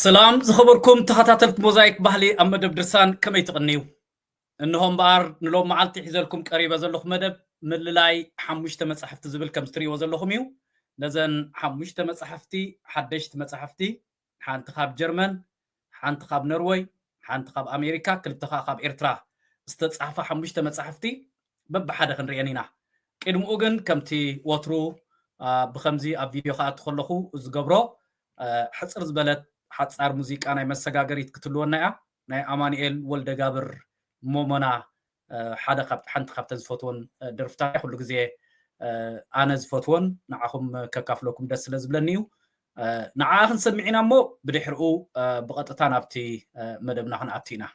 سلام زخبركم تخاتلت موزايك بحلي أما دبدرسان كما يتغنيو إنهم بار نلوم معلتي حزلكم قريبا زلوخ مدب من اللاي حموشت مصحفتي زبل كمستري وزلوخميو لازن حموشت مصحفتي حدشت مصحفتي حانتخاب جرمن حانتخاب نروي حانتخاب أمريكا كلتخاب إرترا استتصحفة حموشت مصحفتي بب حدا خنريانينا كيدم أوغن كمتي وطرو بخمزي أب فيديو خاات خلقو زقبرو حصر زبلت حصار موزيك أنا مسجاجريت كتلونا ناي أمانيل ولد جابر مومنا حدا خبت حنت خبت زفوتون درفتاي كل جزء أنا زفوتون نعهم ككافلكم دس لزبلنيو نعاهن سمعنا مو بدحرقو بقطتان أبتي مدبنا هن أبتينا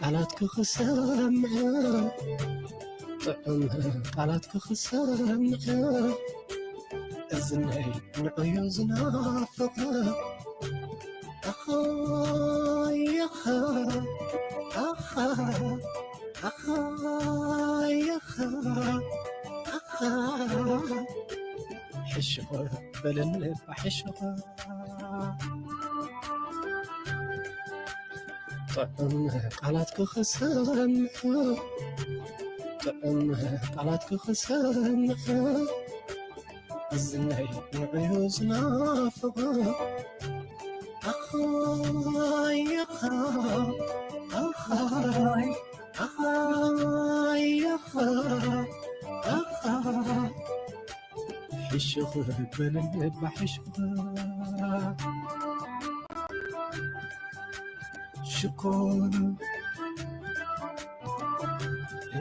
قالت كخسامع قالت كخسامع الزني نعيوزنا فقا أخاي حشقة بلن بحشقة قالت كخسامع قالت كخسامع الزني نعيوزنا فقا أخاي حشقة بلن بحشقة شكر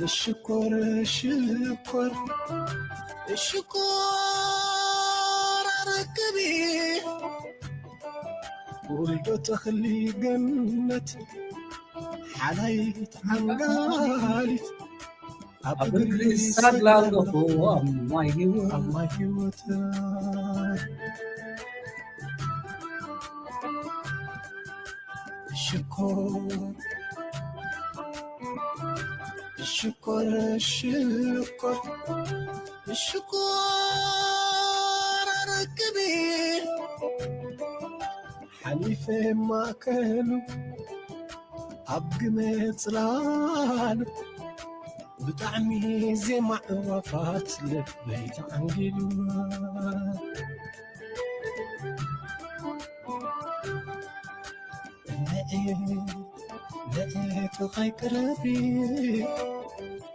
الشكر الشكر الشكر ركبي ولدو تخلي جنة حلايت عنقالت أبقري سادلا لغو الله يوتر الشكر الشكر الشكر الشكر ركبي حليفة ما كانوا أبقى مطلال بطعمي زي معرفات لبيت عنقلوا لقيت خيك ربي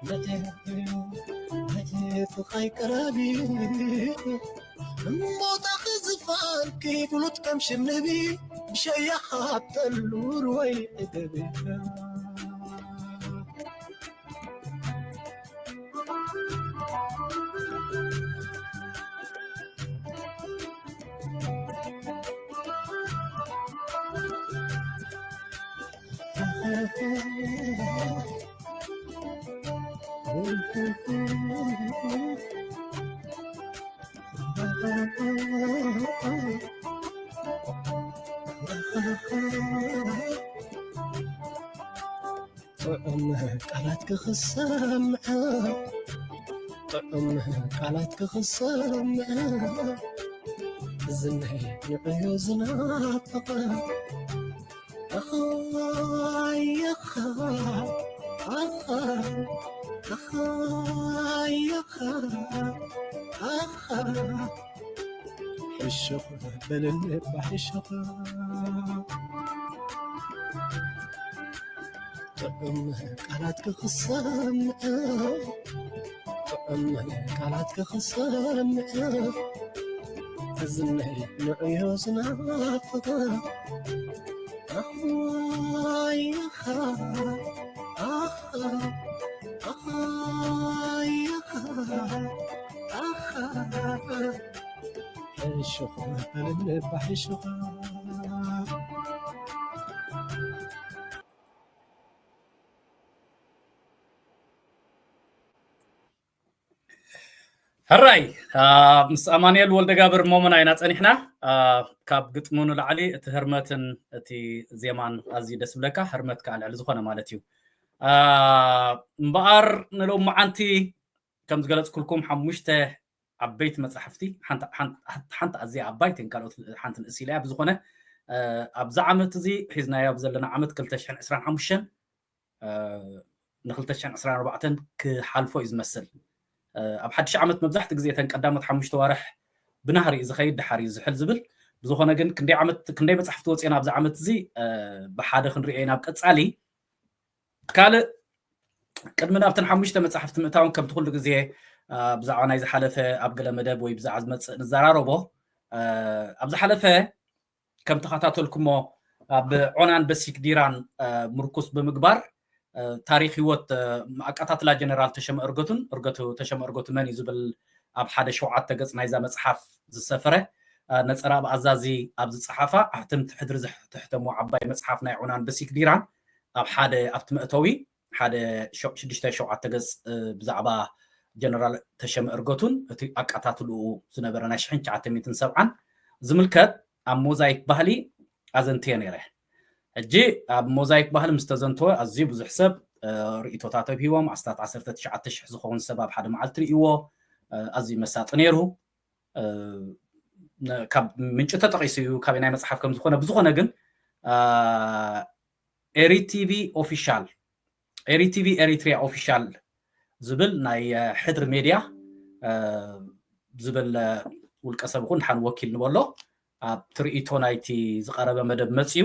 لقيت خيك ربي موت خزفان كيف لط كمش النبي بشيحات اللور ويقدبي قالت كخسامع قالت كخسامع زني نعيوزنا فقا أخاي أخاي حشق بلن بحشق طعم قالت خصام طعم قالت خصام تزني نعيوز نافق يا خا يا خا حشق بلن بحشق هراي مس امانيل ولد جابر مومن عينا صنيحنا كاب قطمون العلي تهرمتن تي زيمان ازي دسبلكا هرمت كالعل زخونه مالتيو مبار نلو معنتي كم زغلص كلكم حمشته عبيت مصحفتي حنت ازي عبايتن كانت حنت الاسيلا بزخونه ابز عمت زي حزنا يا بزلنا عمت 2025 ن 2024 كحالفو يزمسل اب حدش عمت مبزحت غزي تنقدامت 5 وارح بنهري اذا خيد دحري زحل زبل بزخونه كن كندي عمت كندي مصحفت وصينا ابز عمت زي بحاده خنرينا بقصالي كال قدمنا ابتن 5 مصحفت متاون كم تخل غزي بزعوا ناي زحلفه اب قله مدب وي بزع زمص نزراربو ابز حلفه كم تخاتاتلكمو اب عنان بسيك ديران مركوس بمغبار تاريخ هوت اقاتاتلا جنرال تشم ارغتو تشم ارغتو من يزبل اب حدا شوعات تقص نايزا مصحف زسفره نصرا بعزازي اب زصحافه احتم تحدر تحتمو عباي مصحف ناي عنان بسيك ديران اب حدا ابتمأتوي حدا شدشتا شوعات تقص بزعبا جنرال تشم ارغتون اتي اقاتاتلو زنبرنا شحن 970 زملكت ام موزايك ባህሊ ازنتي نيره اجي اب موزايك ባህሊ مستزنتو ازي بزح سب رئيتوتات بهيوم عستات 19 زخون سبب حدا معلت ريو ازي مساط نيرو كاب منጭ ተጠቂሱ ካብናይ መጽሐፍ ከም ዝኾነ ብዝኾነ ግን ኤሪ ቲቪ ኦፊሻል ኤሪ ቲቪ ኤሪትሪያ ኦፊሻል ዝብል ናይ ሕድር ሚድያ ዝብል ውልቀ ሰብ ይኹን ሓን ወኪል ንበሎ ኣብ ትርኢቶ ናይቲ ዝቀረበ መደብ መጽዩ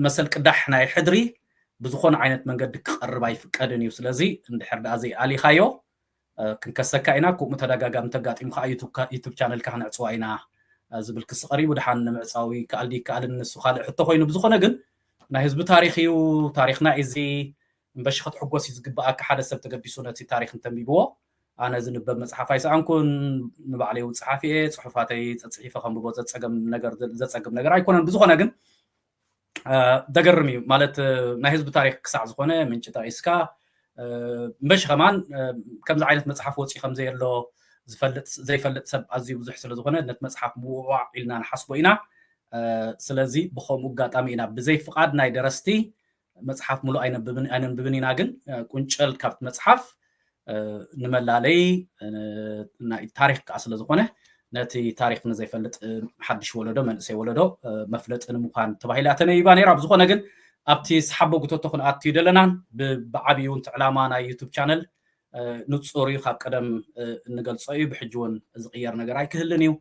መሰል ቅዳሕ ናይ ሕድሪ بزخون عينت منقد كقرب يفقدن يو سلازي اندحر دازي علي خايو كنكسكا اينا كو متداغاغا متغاطي مخا يوتيوب شانل كان عصواينا زبل كس قريب ودحان معصاوي كالدي كالن نسو خالق حتى خوينو بزخونه ግን ናይ ህዝቢ ታሪኽዩ ታሪኽና እዚ በሽኸት ሕጎስ ይዝግባኣ ከሓደ ሰብ ተገቢሱ ነቲ ታሪኽ እንተንቢብዎ ኣነ ዝንበብ መጽሓፍ ኣይሰኣንኩን ንባዕለይ ውጽሓፊ ጽሑፋተይ ጽሒፈ ከምብቦ ዘጸገም ነገር ኣይኮነን ብዝኾነ ግን دقرمي مالت نهز بتاريخ كسع زخونه من جتا إسكا مش كمان كم زعينة مصحف وصي خمسة يلو زي فلت سب عزيز وزح سل زخونه نت مصحف موع إلنا نحسبه إنا سلزي بخو مقات أمينا بزي فقاد ناي درستي مصحف ملو أين ببني ناجن كونشل كابت مصحف نملالي ناي تاريخ كأصل زخونه نتي تاريخنا زي فلت حدش ولدو من سي ولدو مفلت ان مخان تبايلاتنا يبان راب زخونه ግን ኣብቲ ስሓቦ ጉቶቶ ኹን ኣቲ ደለናን ብዓቢውን ዕላማ ናይ ዩቲዩብ ቻነል ንጹሪ ካብ ቀደም ንገልጾ እዩ ብሕጅውን ዝቕየር ነገር ኣይክህልን እዩ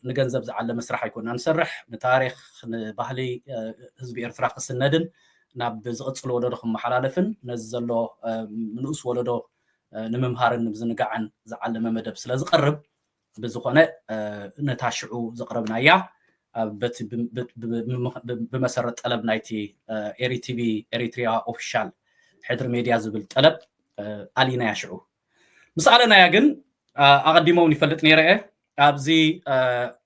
ንገንዘብ ዝዓለ መስራሕ ኣይኮንና ንሰርሕ ንታሪኽ ንባህሊ ህዝቢ ኤርትራ ክስነድን ናብ ዝቕጽል ወለዶ ክመሓላለፍን ነዚ ዘሎ ንኡስ ወለዶ ንምምሃርን ብዝንጋዕን ዝዓለመ መደብ ስለ ዝቐርብ بزخونه نتاشعو زقربنا يا بمسرة طلب نايتي إيري تي في إريتريا أوفيشال حضر ميديا زبل طلب علينا يشعو مسألنا يا جن أقدموني فلت نيرة أبزي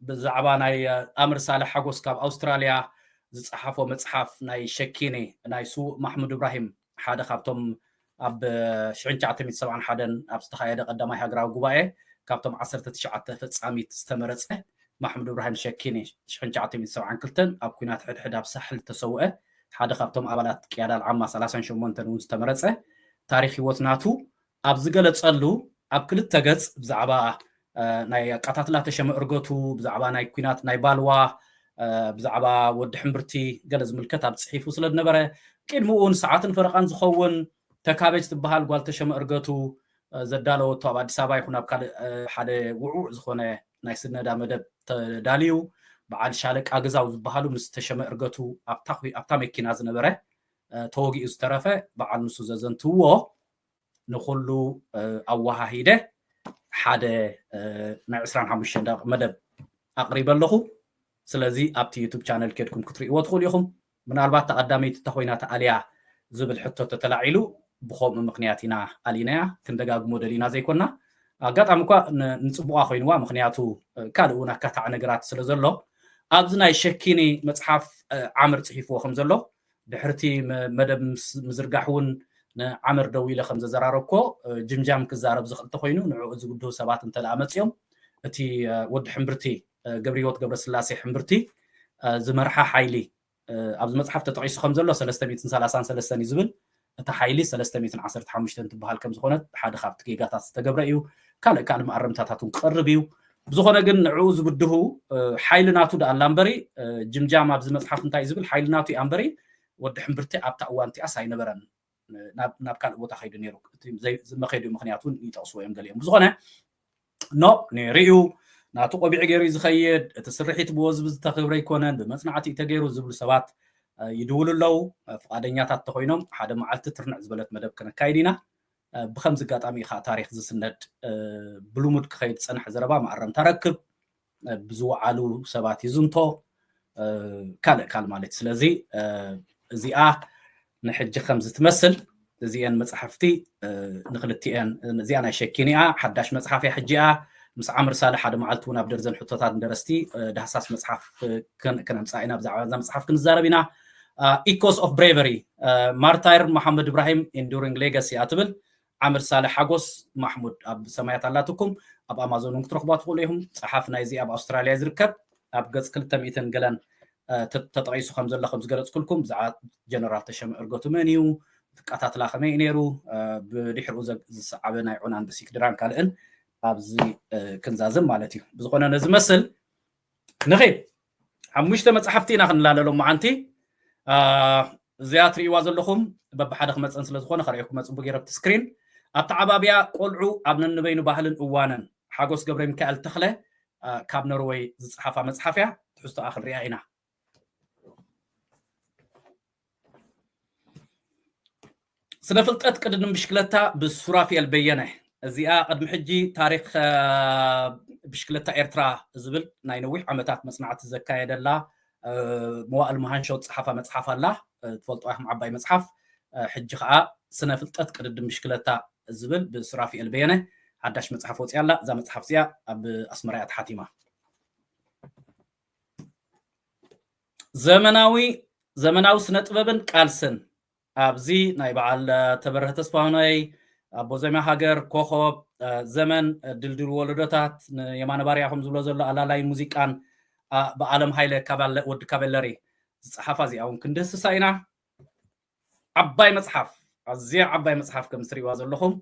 بزعبا ناي أمر صالح حقوس كاب أستراليا زصحف ومصحف ناي شكيني ناي سو محمود إبراهيم حدا خافتم أب شعين تعتمد سبعا حدا أبستخايا قدامي هاجراو قبائي كابتم 19 فصاميت استمرصه محمود ابراهيم شكيني شنجعتي من 72 اب كينات حد بسحل تسوئه حدا كابتم ابالات قياده العامه 38 تنون استمرصه تاريخ هوتناتو اب زغلصلو اب كلت تغص بزعبا ناي قاتاتلا تشم ارغوتو بزعبا ناي كينات ناي بالوا بزعبا ود حمبرتي غلز ملكت اب صحيفو سلد نبره قدمون ساعات فرقان زخون تكابج تبحال قال تشم ارغوتو ዘዳለወቶ ኣብ ኣዲስ ኣበባ ይኹን ኣብ ካልእ ሓደ ውዑዕ ዝኾነ ናይ ስነዳ መደብ ተዳልዩ በዓል ሻለቃ ገዛው ዝበሃሉ ምስ ተሸመ እርገቱ ኣብታ መኪና ዝነበረ ተወጊኡ ዝተረፈ በዓል ንሱ ዘዘንትዎ ንኩሉ ኣዋሃሂደ ሓደ ናይ 25 ደቂቕ መደብ ኣቕሪበ ኣለኹ ስለዚ ኣብቲ ዩቱብ ቻነል ከድኩም ክትርእይዎ ትኽእሉ ኢኹም ምናልባት ተቐዳመይቲ እታ ኮይና ተኣልያ ዝብል ሕቶ ተተላዒሉ ብኸምኡ ምክንያት ኢና ኣሊናያ ክንደጋግሞ ደሊና ዘይኮና ኣጋጣሚ እኳ ንፅቡቃ ኮይኑዋ ምክንያቱ ካልእ እውን ኣካታዕ ነገራት ስለ ዘሎ ኣብዚ ናይ ሸኪኒ መፅሓፍ ዓምር ፅሒፍዎ ከም ዘሎ ድሕርቲ መደብ ምዝርጋሕ እውን ንዓምር ደው ኢለ ከም ዘዘራረብኮ ጅምጃም ክዛረብ ዝኽእል ተኮይኑ ንዕኡ ዝግድሁ ሰባት እንተለኣ መፅኦም እቲ ወዲ ሕምብርቲ ገብረሂወት ገብረስላሴ ሕምብርቲ ዝመርሓ ሓይሊ ኣብዚ መፅሓፍ ተጠቂሱ ከም ዘሎ 333 እዩ ዝብል እቲ ሓይሊ 315 ትበሃል ከም ዝኾነት ሓደ ካብቲ ጌጋታት ዝተገብረ እዩ ካልእ ማዕረምታታት እውን ክቐርብ እዩ ብዝኾነ ግን ንዕኡ ዝግድሁ ሓይሊ ናቱ ዳ ኣላ እምበሪ ጅምጃም ኣብዚ መፅሓፍ እንታይ ዝብል ሓይሊ ናቱ እዩ እምበሪ ወዲ ሕምብርቲ ኣብታ እዋን እቲኣስ ኣይነበረን ናብ ካልእ ቦታ ከይዱ ነይሩ መኸይዱ ምክንያት እውን ይጠቕስዎ እዮም ገሊኦም ብዝኾነ ኖ ነይሩ ናቱ ቆቢዕ ገይሩ ዝኸይድ እቲ ስርሒት ብወዝቢ ዝተኽብረ ይኮነን ብመፅናዕቲ ተገይሩ ዝብሉ ሰባት ይድውሉ ኣለው ፍቃደኛታት ተኮይኖም ሓደ መዓልቲ ትርንዕ ዝበለት መደብ ክነካይድ ኢና ብከምዚ ኣጋጣሚ ኢኻ ታሪክ ዝስነድ ብልሙድ ክኸይድ ፀንሐ ዘረባ ማዕረምታ ረክብ ብዝወዓሉ ሰባት ይዝንቶ ካልእ ማለት ስለዚ እዚኣ ንሕጂ ከም ዝትመስል እዚአን መፅሓፍቲ ንክልቲአን እዚኣ ናይ ሸኪን እያ ሓዳሽ መፅሓፍ እያ ሕጂ እያ ምስ ዓምር ሳለ ሓደ መዓልቲ እውን ኣብ ደርዘን ሕቶታት እንደረስቲ ዳህሳስ መፅሓፍ ክነምፃእ ኢና ብዛዕባ እዛ መፅሓፍ ክንዛረብ ኢና ኢኮስ ኦፍ ብሬቨሪ ማርታይር መሓመድ ኢብራሂም ኢንዱሪንግ ሌጋሲ እትብል ዓምር ሳለ ሓጎስ ማሕሙድ ኣብ ሰማያት ኣላትኩም ኣብ ኣማዞን እውን ክትረኽቧ ትኽእሉ ኢኹም ፀሓፍ ናይ እዚ ኣብ ኣውስትራልያ ዝርከብ ኣብ ገፅ 200 ገለን ተጠቂሱ ከም ዘሎ ከም ዝገለፅኩልኩም ብዛዕባ ጀነራል ተሸመ እርገቱ መን እዩ ትቃታትላ ከመይ ነይሩ ብድሕሪኡ ዝሰዓበ ናይ ዑናን ብሲክድራን ካልእን ኣብዚ ክንዛዝም ማለት እዩ ብዝኾነ ነዝመስል ንኸይድ 5 መፅሓፍቲ ኢና ክንላለሎም መዓንቲ እዚኣ ትርእይዋ ዘለኹም በብሓደ ክመፀን ስለዝኾነ ከርእየኩም መፅቡቅ ገይረ ኣብቲ ስክሪን ኣብቲ ዓባብያ ቆልዑ ኣብ ነንበይኑ ባህልን እዋንን ሓጎስ ገብረ ሚካኤል ተኽለ ካብ ኖርዌይ ዝፀሓፋ መፅሓፍ እያ ትሕዝቶኣ ክንሪኣ ኢና ስነ ፍልጠት ቅድድም ብሽክለታ ብሱራፊኤል በየነ እዚኣ ቅድሚ ሕጂ ታሪክ ብሽክለታ ኤርትራ ዝብል ናይ ነዊሕ ዓመታት መፅናዕቲ ዘካየደላ መዋእል መሃንሾ ፀሓፋ መፅሓፍ ኣላ ትፈልጦ ኢኹም ዓባይ መፅሓፍ ሕጂ ከዓ ስነ ፍልጠት ቅድድም ብሽክለታ ዝብል ብሱራፊኤል በየነ ሓዳሽ መፅሓፍ ወፅያ ኣላ እዛ መፅሓፍ እዚኣ ኣብ ኣስመራ እያ ተሓቲማ ዘመናዊ ስነ ጥበብን ቃልስን ኣብዚ ናይ በዓል ተበረኸ ተስፋሁነይ ኣቦ ዘመ ሃገር ኮኸብ ዘመን ድልድል ወለዶታት የማነ ባርያ ከም ዝብሎ ዘሎ ኣላላይ ሙዚቃን ብዓለም ሃይለ ወዲ ካበለሪ ዝፀሓፋ እዚኣ እውን ክንደስሳ ኢና ዓባይ መፅሓፍ ኣዝያ ዓባይ መፅሓፍ ከም ትርእይዋ ዘለኹም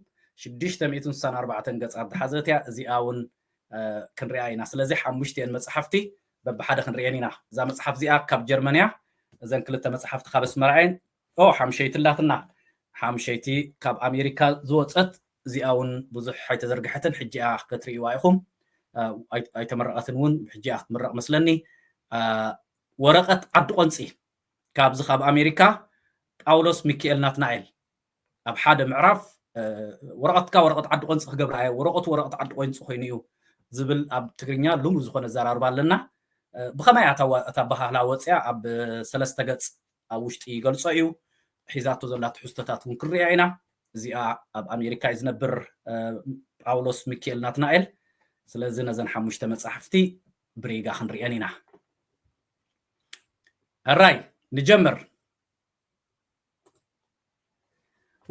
664 ገፃት ዝሓዘት እያ እዚኣ እውን ክንሪኣ ኢና ስለዚ 5 መፅሓፍቲ በብሓደ ክንሪአን ኢና እዛ መፅሓፍ እዚኣ ካብ ጀርመንያ እዘን ክልተ መፅሓፍቲ ካብ ኣስመራየን ሓምሸይቲ ላትና ሓምሸይቲ ካብ ኣሜሪካ ዝወፀት እዚኣ እውን ብዙሕ ኣይተዘርግሐትን ሕጂኣ ክትርእይዋ ኢኹም ኣይተመረቐትን እውን ሕጂኣ ክትምረቕ መስለኒ ወረቐት ዓዲ ቆንፂ ካብዚ ካብ ኣሜሪካ ጳውሎስ ሚካኤል ናትናኤል ኣብ ሓደ ምዕራፍ ወረቐትካ ወረቐት ዓዲ ቆንፂ ክገብራ ወረቐቱ ወረቐት ዓዲ ቆንፂ ኮይኑ እዩ ዝብል ኣብ ትግርኛ ልሙድ ዝኾነ ዘራርባ ኣለና ብኸመይ እታ ባህላ ወፅያ ኣብ 3 ገፅ ኣብ ውሽጢ ይገልፆ እዩ ሒዛቶ ዘላ ትሕዝቶታት እውን ክንሪኣ ኢና እዚኣ ኣብ ኣሜሪካ እዩ ዝነብር ጳውሎስ ሚካኤል ናትናኤል ስለዚ ነዘን 5 መፅሓፍቲ ብሬጋ ክንሪአን ኢና ኣራይ ንጀምር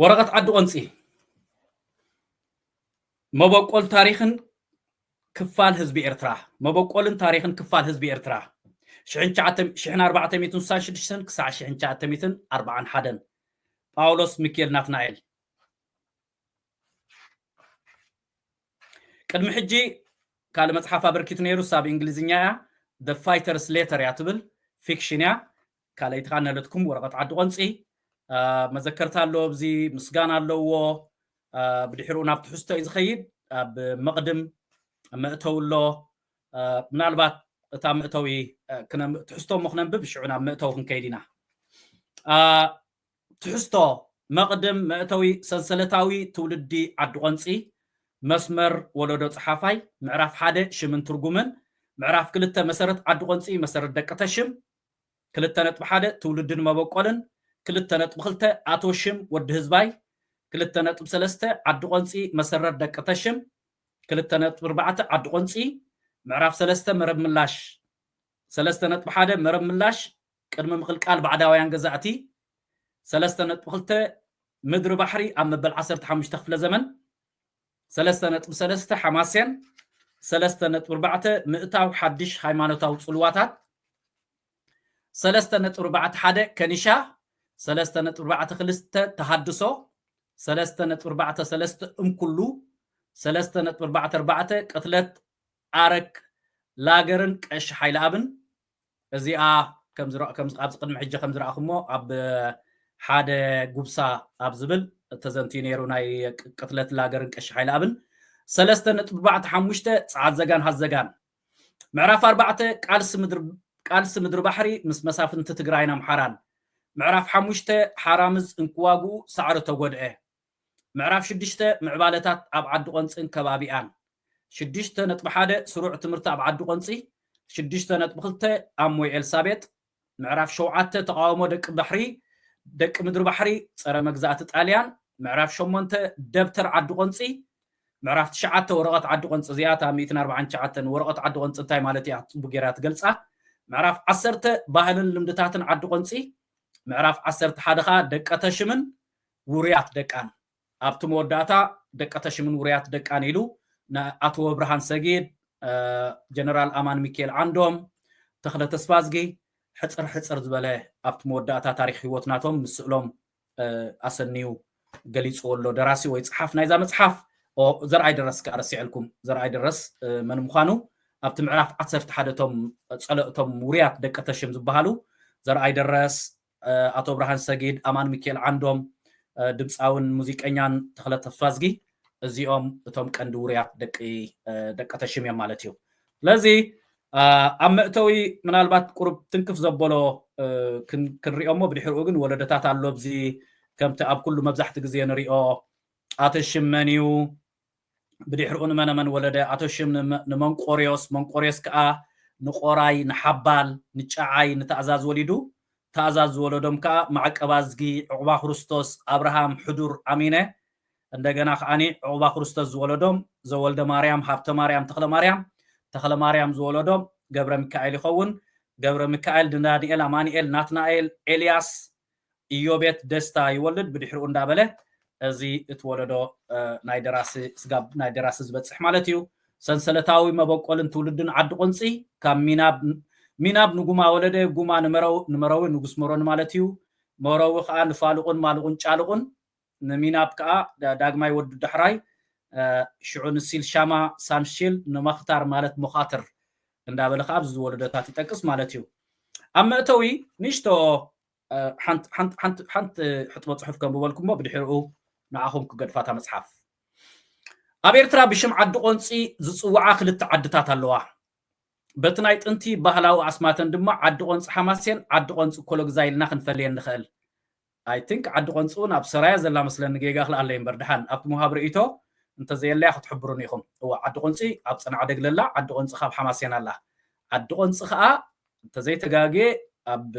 ወረቐት ዓዲ ቆንፂ መበቆል ታሪክን ክፋል ህዝቢ ኤርትራ መበቆልን ታሪክን ክፋል ህዝቢ ኤርትራ 1466 ክሳዕ 1941 ጳውሎስ ሚካኤል ናትናኤል ቅድሚ ሕጂ ካልእ መፅሓፍ ኣበርኪቱ ነይሩ ሳብ እንግሊዝኛ እያ The Fighter's Letter እያ ትብል ፊክሽን እያ ካልኣይቲ ከዓ ነለትኩም ወረቐት ዓዲ ቆንፂ መዘከርታ ኣለዎ ኣብዚ ምስጋና ኣለዎ بدحرو ناب تحستو يزخيد بمقدم مأتولو منالبات تا مأتوي كنا تحستو مخنن ببشعنا مأتو كنكيدنا تحستو مقدم مأتوي سلسلتاوي تولدي عدقنصي مسمر ولدو صحافاي معرف حاده شمن ترجمن معرف كلتا مسرت عدقنصي مسرت دقتشم كلتا نطب حاده تولدن مبقولن كلتا نطب خلته اتوشم ود حزباي كلتا نطب سلسته عدقنصي مسرت دقتشم كلتا نطب ربعته عدقنصي معرف سلسته مرب ملاش سلسته نطب حاده مرب ملاش قدم مخلقال بعداويان غزاتي سلسته نطب خلته مدر بحري ام بل 15 خفله زمن سلسته نطب سلسته حماسين سلسته نطب ربعته مئتاو حدش هايمانوتاو صلواتات سلسته نطب ربعته حاده كنيشا سلسته نطب ربعته خلسته تحدثو سلسته نطب ربعته سلسته كله سلسته نطب ربعته ربعته قتلت عرك لاغرن قش حيل ابن ازيا كم زرا كم ابز قدم حجه كم زرا اخمو اب حاده غبسا ابزبل تزنتينيرو ناي قتلت لاغرن قش حيل ابن سلسته نطب ربعته حمشته صعد زغان حزغان معرف اربعته قالس مدر بحري مس مسافنت تግራይና محران معرف حمشته حرامز انكواغو سعر تغودئه معرف شدشته معبالتات اب عد قنصن كبابيان شدشته نطب حاده سروع تمرت اب عد قنصي شدشته نطب خلته اموي السابيت معرف شوعته تقاومو دق بحري دق مدر بحري صره مغزات طاليان معرف شمونته دبتر عد قنصي معرف تشعته ورقه عد قنص زياتا 149 ورقه عد قنص انتاي مالتي بوغيرات ገልጻ معرف 10 ባህልን ልምድታትን عد قنصي معرف 10 حدخا دقتشمن وريات دقان ابت موداتا دقتشمن وريات دقان يلو አቶ ብርሃን ሰጊድ ጀነራል አማን ሚካኤል አንዶም ተخለ ተስፋዝጊ ሕጽር ዝበለ ኣብት መወዳእታ ታሪክ ህይወትናቶም ምስሎም ኣሰኒው ገሊጽ ወሎ ደራሲ ወይ ጽሓፍ ናይዛ መጽሓፍ ዘርአይ ደረስ ካርሲዕልኩም ዘርአይ ደረስ መን ምዃኑ ኣብት ምዕራፍ 11 ቶም ጸለእቶም ውርያት ደቀተሽም ዝበሃሉ ዘርአይ ደረስ አቶ ብርሃን ሰጊድ አማን ሚካኤል አንዶም ድምፃውን ሙዚቀኛን ተخለ ተስፋዝጊ እዚኦም እቶም ቀንዲ ውርያት ደቀተሽም ማለት እዩ ስለዚ ኣመእተዊ ምናልባት ቁርብ ትንክፍ ዘበሎ ክንሪኦሞ ብድሕሪኡ ግን ወለደታት ኣሎ ብዚ ከምቲ ኣብ ኩሉ መብዛሕቲ ግዜ ንሪኦ ኣተሽም መኒዩ ብድሕሪኡ ንመነመን ወለደ ኣተሽም ንመንቆርዮስ ከዓ ንቆራይ ንሓባል ንጫዓይ ንተኣዛዝ ወሊዱ ተኣዛዝ ወለዶም ከዓ ማዕቀባዝጊ ዕቁባ ክርስቶስ አብርሃም ሕዱር አሚነ እንደገና ኻኒ ዕቁባ ክርስቶስ ዝወለዶም ዘወልደ ማርያም ሀብተ ማርያም ተክለ ማርያም ዝወለዶም ገብረ ሚካኤል ይኸውን ገብረ ሚካኤል ዳንኤል አማኑኤል ናትናኤል ኤልያስ ኢዮቤት ደስታ ይወልድ ብድሕሪኡ እንዳበለ እዚ እትወለዶ ናይ ደራሲ ዝበጽሕ ማለት እዩ ሰንሰለታዊ መበቆልን ትውልድን ዓዲ ቁንጺ ካብ ሚናብ ንጉማ ወለደ ጉማ ንመረው ንጉስ መሮን ማለት እዩ መረው ከዓ ንፋልቁን ማልቁን ጫልቁን نميناب كا داغماي ود دحراي شعون السيل شاما سامشيل نمختار مالت مخاطر اندابل خابز زولدتات يتقس مالتيو اما اتوي نيشتو حنت حطبه صحف كم بولكم بدحرو نعاهم كغدفاتا مصحف ابيرترا بشم عد قنصي زصوعا خلت عدتات اللوا بتناي طنتي ባህላው አስማተን ድማ عد قنص حماسين عد قنص كولوغزايلنا خنفلين نخل I think عد قنصون اب سرايا زلا مثلا نجيغا خل الله ينبردحان اب مهابريتو انت زي اللي اخذ تحبرون يخم هو عد قنصي اب صنع دغللا عد قنص خاب حماسين الله عد قنص خا انت زي تغاغي اب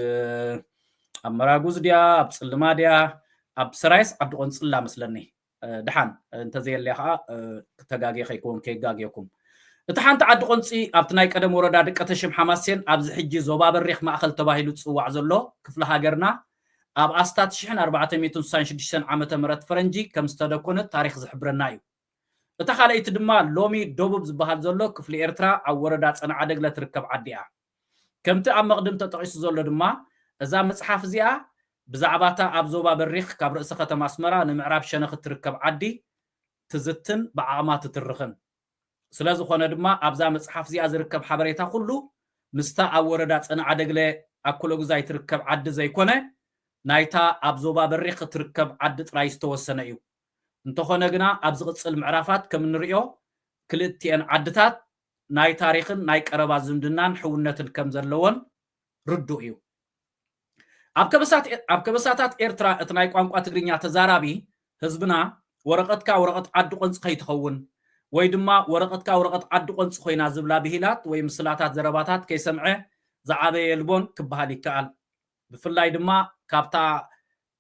امراغوز ديا اب صلما ديا اب سرايس عد قنص لا مثلني دحان انت زي اللي خا تغاغي خيكون كيغاغيكم تحانت عد قنصي اب تناي قدم وردا دقتشم حماسين اب زحجي زوبا بريخ ماخل تباهيلو تصواع زلو كفله هاجرنا اب استات 1496 عامه مرت فرنجي كم استدكونه تاريخ زحبرنا يو تخاليت دما لومي دوبب زبحال زلو كفل إرترا او وردا صنع دغله تركب عديا كمت اب مقدم تطقيس زلو دما اذا مصحف زيا بزعباتا اب زوبا بريخ كاب رأس ختم اسمرا نمعراب شنخ تركب عدي تزتن بعامات ترخن سلازو خونه دما ابزا مصحف زيا زركب حبريتا كله مستا اب وردا صنع دغله اكلو غزاي تركب عد زي كونه نايتا ابزوبا بريخ تركب عد طرايس توسنه يو እንተኾነ ግና ኣብ ዝቕፅል ምዕራፋት ከም ንሪኦ ክልቲአን ዓድታት ናይ ታሪኽን ናይ ቀረባ ዝምድናን ሕውነትን ከም ዘለዎን ርዱእ እዩ ኣብ ከበሳታት ኤርትራ እቲ ናይ ቋንቋ ትግርኛ ተዛራቢ ህዝብና ወረቐትካ ወረቐት ዓዲ ቆንፂ ከይትኸውን ወይ ድማ ወረቐትካ ወረቐት ዓዲ ቆንፂ ኮይና ዝብላ ብሂላት ወይ ምስላታት ዘረባታት ከይሰምዐ ዝዓበየ ልቦን ክበሃል ይከኣል ብፍላይ ድማ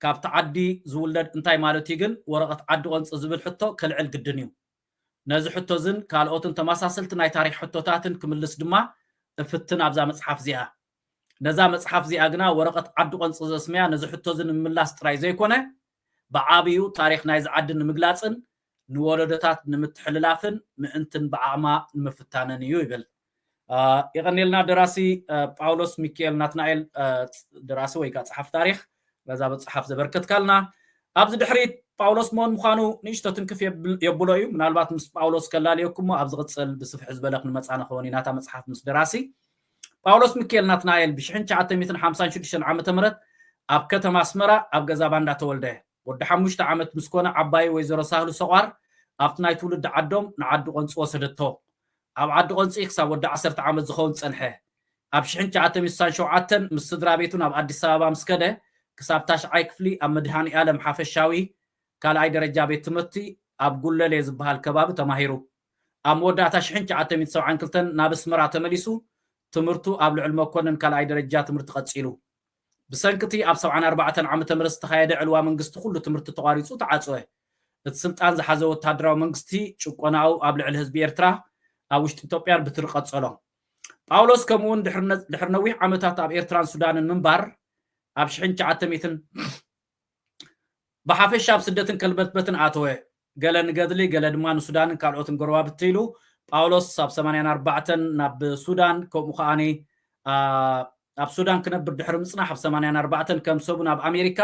ካብታ ዓዲ ዝውለድ እንታይ ማለት እዩ ግን ወረቐት ዓዲ ቆንፂ ዝብል ሕቶ ከልዕል ግድን እዩ ነዚ ሕቶ ዝን ካልኦትን ተመሳሰልቲ ናይ ታሪክ ሕቶታትን ክምልስ ድማ እፍትን ኣብዛ መፅሓፍ እዚኣ ነዛ መፅሓፍ እዚኣ ግና ወረቐት ዓዲ ቆንፂ ዘስመያ ነዚ ሕቶ ዝን ንምምላስ ጥራይ ዘይኮነ ብዓብዩ ታሪክ ናይ ዝዓዲ ንምግላፅን ንወለዶታት ንምትሕልላፍን ምእንትን ብዓቕማ ንምፍታነን እዩ ይብል ይቐኒልና ደራሲ ጳውሎስ ሚካኤል ናትናኤል ደራሲ ወይ ከዓ ፀሓፍ ታሪክ በዛ መፅሓፍ ዘበርከት ካልና ኣብዚ ድሕሪት ጳውሎስ መን ምዃኑ ንእሽቶ ትንክፍ የብሎ እዩ ምናልባት ምስ ጳውሎስ ከላልየኩሞ ኣብ ዝቕፅል ብስፍሕ ዝበለ ክንመፃ ንኸውን ኢና እታ መፅሓፍ ምስ ደራሲ ጳውሎስ ሚካኤል ናትናኤል ብ1956 ዓመተ ምህረት ኣብ ከተማ ኣስመራ ኣብ ገዛ ባንዳ ተወልደ ወዲ 5 ዓመት ምስ ኮነ ዓባይ ወይዘሮ ሳህሉ ሰቋር ኣብቲ ናይ ትውልዲ ዓዶም ንዓዲ ቆንፂ ወሰደቶ ኣብ ዓዲ ቆንፂ ክሳብ ወዲ 10 ዓመት ዝኸውን ፀንሐ ኣብ 1967 ምስ ስድራ ቤቱ ናብ ኣዲስ ኣበባ ምስ ከደ ክሳብ ታሽዓይ ክፍሊ ኣብ መድሃኒ ዓለም ሓፈሻዊ ካልኣይ ደረጃ ቤት ትምህርቲ ኣብ ጉለሌ ዝበሃል ከባቢ ተማሂሩ ኣብ መወዳእታ 1972 ናብ ኣስመራ ተመሊሱ ትምህርቱ ኣብ ልዕል መኮንን ካልኣይ ደረጃ ትምህርቲ ቀፂሉ ብሰንክቲ ኣብ 74 ዓመተ ምህረት ዝተኻየደ ዕልዋ መንግስቲ ኩሉ ትምህርቲ ተቋሪፁ ተዓፅወ እቲ ስልጣን ዝሓዘ ወታደራዊ መንግስቲ ጭቆናው ኣብ ልዕል ህዝቢ ኤርትራ ኣብ ውሽጢ ኢትዮጵያን ብትሪ ቀፀሎ ጳውሎስ ከምኡውን ድሕሪ ነዊሕ ዓመታት ኣብ ኤርትራን ሱዳንን ምንባር ኣብ 1900 ብሓፈሻ ኣብ ስደትን ከልበትበትን ኣተወ ገለ ንገድሊ ገለ ድማ ንሱዳንን ካልኦትን ጎረባብቲ ኢሉ ጳውሎስ ኣብ 84 ናብ ሱዳን ከምኡ ከዓኒ ኣብ ሱዳን ክነብር ድሕሪ ምፅናሕ ኣብ 84 ከም ሰቡን ኣብ ኣሜሪካ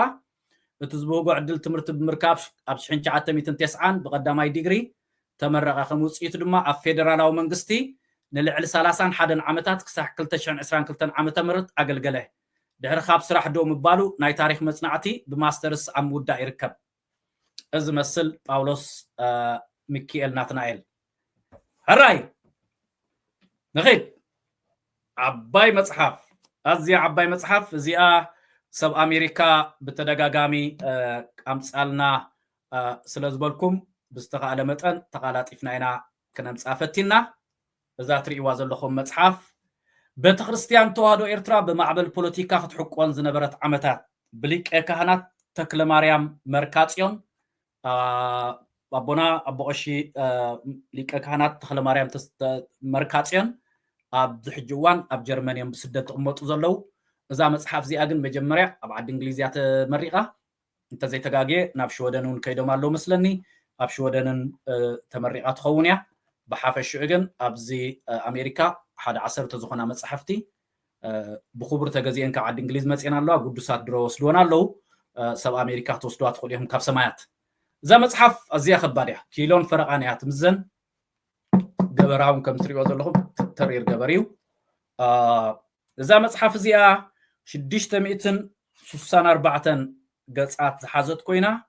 እቲ ዝብህጎ ዕድል ትምህርቲ ብምርካብ ኣብ 1990 ብቀዳማይ ዲግሪ ተመረቐ ከም ውፅኢቱ ድማ ኣብ ፌደራላዊ መንግስቲ ንልዕሊ 31 ዓመታት ክሳብ 2022 ዓመተ ምህረት ኣገልገለ ድሕሪ ካብ ስራሕ ዶ ምባሉ ናይ ታሪክ መፅናዕቲ ብማስተርስ ኣብ ምውዳእ ይርከብ እዚ መስል ጳውሎስ ሚካኤል ናትናኤል هراي نخيد عباي مصحف أزي عباي مصحف زيا سب أمريكا بتدقاقامي أمسألنا سلازبالكم بستغى متن تقالات إفناينا كنا مصحفتنا بذات رئيواز اللخم مصحف بتخرستيان توهدو إرترا بمعبل بوليتيكا ختحقوان زنبرت عمتات بليك كهنات تكل مريم مركاتيون أبونا أبوشي ليك كهنات تخل مريم مركاتيون أب زحجوان أب جرمانيا بسدة أمة زلوا إذا مصحف زي أجن بجمرة أب عاد إنجليزيات مريقة أنت زي تجاجي نبشو ودنون كيدو مالو مثلني أبشو ودنن تمريقات خونيا بحافظ شو أجن أب زي أمريكا حد عصر تزخنا مصحفتي بخبر تجازين كعاد إنجليز مثلا الله قدوسات دروس لونا لو سب أمريكا توصلوا تخليهم كاب سمايات زي مصحف أزياء خبارية كيلون فرقانيات مزن جبراهم كم تري وزلهم ترير جبريو زي مصحف أزياء شديش تميتن سوسان 4 قصات حازت كوينا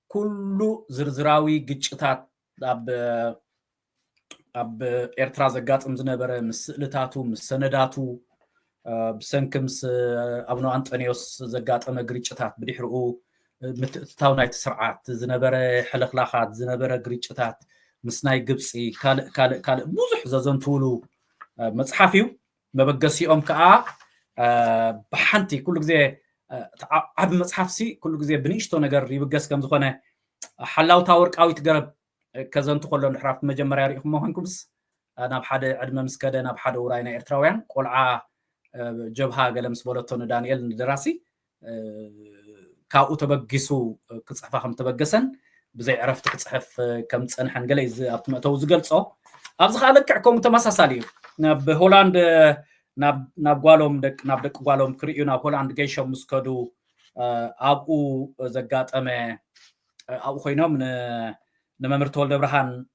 كله زرزراوي جتشتات أب إرتراز قات مزنبرة مسلتاتو مسنداتو بسنكمس أبنو أنطونيوس زقات أما جريتشتات بديحرقو متتاونايت سرعات زنبرة حلقلاخات زنبرة جريتشتات مسناي قبسي كال موزح زازن تولو مصحفيو مبقسي كا بحنتي كل جزء عب مصحف سي كل جزء بنيشتو نجر يبقس كم زخنة حلاو تاورك أو يتقرب كزن تقولون نحرف مجمرة يريكم ما هنكمس أنا بحد عدم مسكدة أنا بحد وراينا إرتراويان قلعة جبهة قلم سبولتون دانيال دراسي كاو تبقسو كتصحفها خم تبقسن بزي عرفت كتصحف كم تصنحن قليز أبتمتو زقلصو أبز خالك كعكم تماساسالي ناب هولاند ناب قوالوم كريو ناب هولاند جيشو مسكدو أبو زقات أما أبو خوينا من نمرت ولد برهان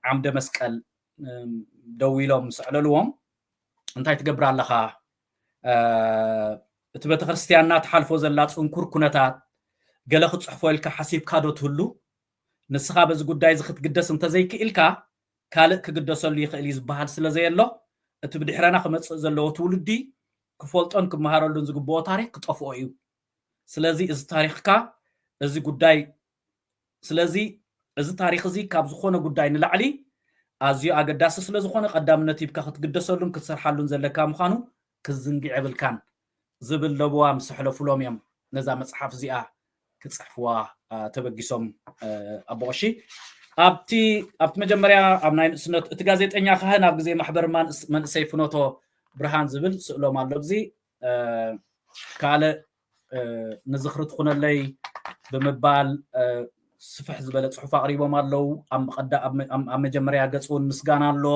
عمد مسكال دويلهم سعللوهم انتي تقبر لها تبت خريستيانات حالفو زلات انكر كنتات قال خد صحفو لك حسيب كادو تهلو ንስኻ በዚ ጉዳይ እዚ ክትግደስ እንተዘይክኢልካ ካልእ ክግደሰሉ ይኽእል እዩ ዝበሃል ስለ ዘየሎ እቲ ብድሕረና ክመፅእ ዘለዎ ትውልዲ ክፈልጦን ክመሃረሉን ዝግብኦ ታሪክ ክጠፍኦ እዩ ስለዚ እዚ ታሪክካ እዚ ጉዳይ ስለዚ እዚ ታሪክ እዚ ካብ ዝኾነ ጉዳይ ንላዕሊ ኣዝዩ ኣገዳሲ ስለ ዝኾነ ቀዳምነት ሂብካ ክትግደሰሉን ክትሰርሓሉን ዘለካ ምዃኑ ክዝንጊዕ የብልካን ዝብል ለብዋ ምስ ሕለፉሎም እዮም ነዛ መፅሓፍ እዚኣ ክፅሕፍዋ ተበጊሶም ኣቦቀሺ ኣብቲ መጀመርያ ኣብ ናይ ንእስነት እቲ ጋዜጠኛ ካህን ኣብ ግዜ ማሕበር መንእሰይ ፍኖቶ ብርሃን ዝብል ስእሎም ኣሎ እዚ ካልእ ንዝኽሪ ትኹነለይ ብምባል ስፍሕ ዝበለ ፅሑፍ ኣቕሪቦም ኣለው ኣብ መጀመርያ ገፅ እውን ምስጋና ኣሎ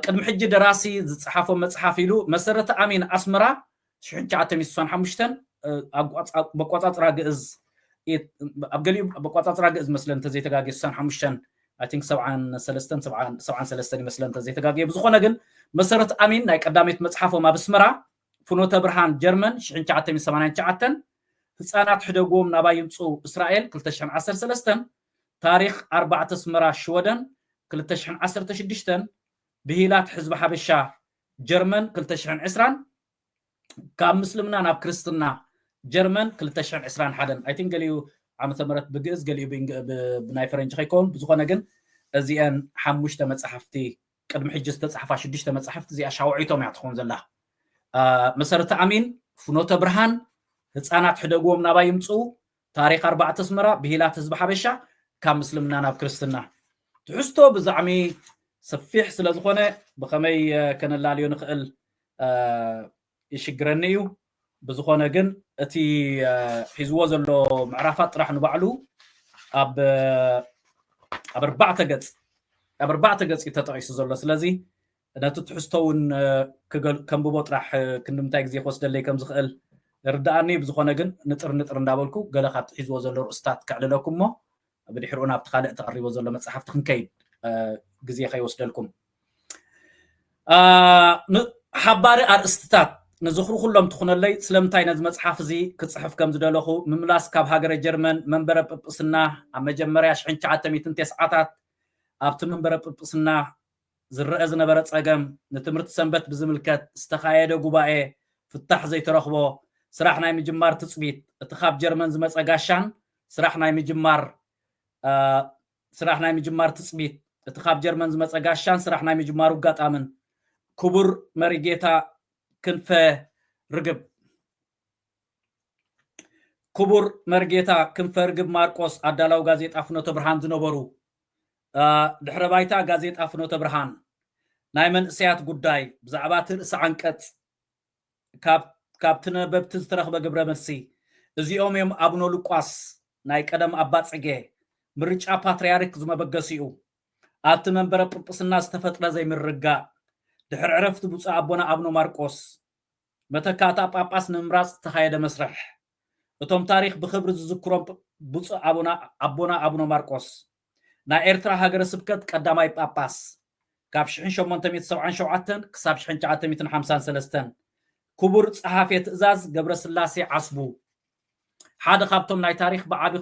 ቅድሚ ሕጂ ደራሲ ዝፀሓፎም መፅሓፍ ኢሉ መሰረተ ኣሚን ኣስመራ 1965 በቋፃፅራ ግእዝ ኣብ ገሊኡ በቋፃፅራ ግእዝ መስለን ተዘይተጋጊ 65 I think 73 ይመስለን ተዘይተጋጊ ብዝኾነ ግን መሰረተ ኣሚን ናይ ቀዳሚት መፅሓፎም ኣብ ኣስመራ ፍኖተ ብርሃን ጀርመን 1989 ህፃናት ሕደጎም ናባይ ይምፁ እስራኤል 2013 ታሪክ 4 ኣስመራ ሽወደን 2016 ብሂላት ሕዝቢ ሓበሻ ጀርመን 2020 ካብ ምስልምና ናብ ክርስትና ጀርመን 2021 I think ገሊኡ ዓመተ ምህረት ብግእዝ ገሊኡ ብናይ ፈረንጂ ከይኮን ብዝኾነ ግን እዚአን 5 መፅሓፍቲ ቅድሚ ሕጂ ዝተፅሓፋ 6 መፅሓፍቲ እዚኣ ሻውዒቶም እያ ትኾን ዘላ መሰረተ ኣሚን ፍኖተ ብርሃን ህፃናት ሕደጎም ናባይ ይምፁ ታሪክ 4 ኣስመራ ብሂላት ህዝቢ ሓበሻ ካብ ምስልምና ናብ ክርስትና ትሕዝቶ ብዛዕሚ ሰፊሕ ስለ ዝኾነ ብከመይ ከነላልዮ ንኽእል ይሽግረኒ እዩ ብዝኾነ ግን እቲ ሒዝዎ ዘሎ ምዕራፋት ጥራሕ ንባዕሉ ኣብ 4 ገፅ ተጠቂሱ ዘሎ ስለዚ ነቲ ትሕዝቶ እውን ከምብቦ ጥራሕ ክንምንታይ ግዜ ክወስደለይ ከም ዝኽእል ርዳእኒ ብዝኾነ ግን ንጥር እንዳበልኩ ገለ ካብ ሒዝዎ ዘሎ ርእስታት ክዕልለኩም እሞ ብድሕሪኡ ናብቲ ካልእ ተቐሪቦ ዘሎ መፅሓፍቲ ክንከይድ ግዜ ከይወስደልኩም ሓባሪ ኣርእስትታት ንዝኽሩ ኩሎም ትኹነለይ ስለምንታይ ነዚ መፅሓፍ እዚ ክፅሕፍ ከም ዝደለኹ ምምላስ ካብ ሃገረ ጀርመን መንበረ ጵጵስና ኣብ መጀመርያ 1990ታት ኣብቲ መንበረ ጵጵስና ዝረአ ዝነበረ ፀገም ንትምህርቲ ሰንበት ብዝምልከት ዝተኻየደ ጉባኤ ፍታሕ ዘይተረኽቦ ስራሕ ናይ ምጅማር ትፅቢት እቲ ካብ ጀርመን ዝመፀ ጋሻን ስራሕ ናይ ምጅማር ትፅቢት እቲ ካብ ጀርመን ዝመፀ ጋሻን ስራሕ ናይ ምጅማር ውጋጣምን ክቡር መሪጌታ ክንፈ ርግብ ማርቆስ ኣዳላው ጋዜጣ ፍኖተ ብርሃን ዝነበሩ ድሕረ ባይታ ጋዜጣ ፍኖተ ብርሃን ናይ መንእሰያት ጉዳይ ብዛዕባ እቲ ርእሲ ዓንቀፅ ካብቲ ነበብቲ ዝተረኽበ ግብረ መልሲ እዚኦም እዮም ኣቡነ ሉቃስ ናይ ቀደም ኣባ ፅጌ ምርጫ ፓትርያርክ ዝመበገሲኡ ኣብቲ መንበረ ጵጵስና ዝተፈጥረ ዘይምርጋእ ድሕሪ ዕረፍቲ ብፁዕ ኣቦና ኣቡነ ማርቆስ መተካታ ጳጳስ ንምምራፅ ዝተኻየደ መስርሕ እቶም ታሪክ ብክብሪ ዝዝክሮም ብፁዕ ኣቦና ኣቡነ ማርቆስ ናይ ኤርትራ ሃገረ ስብከት ቀዳማይ ጳጳስ ካብ 1877 ክሳብ 1953 ክቡር ጸሓፌ ትእዛዝ ገብረ ስላሴ ዓስቡ ሓደ ካብቶም ናይ ታሪክ ብዓቢ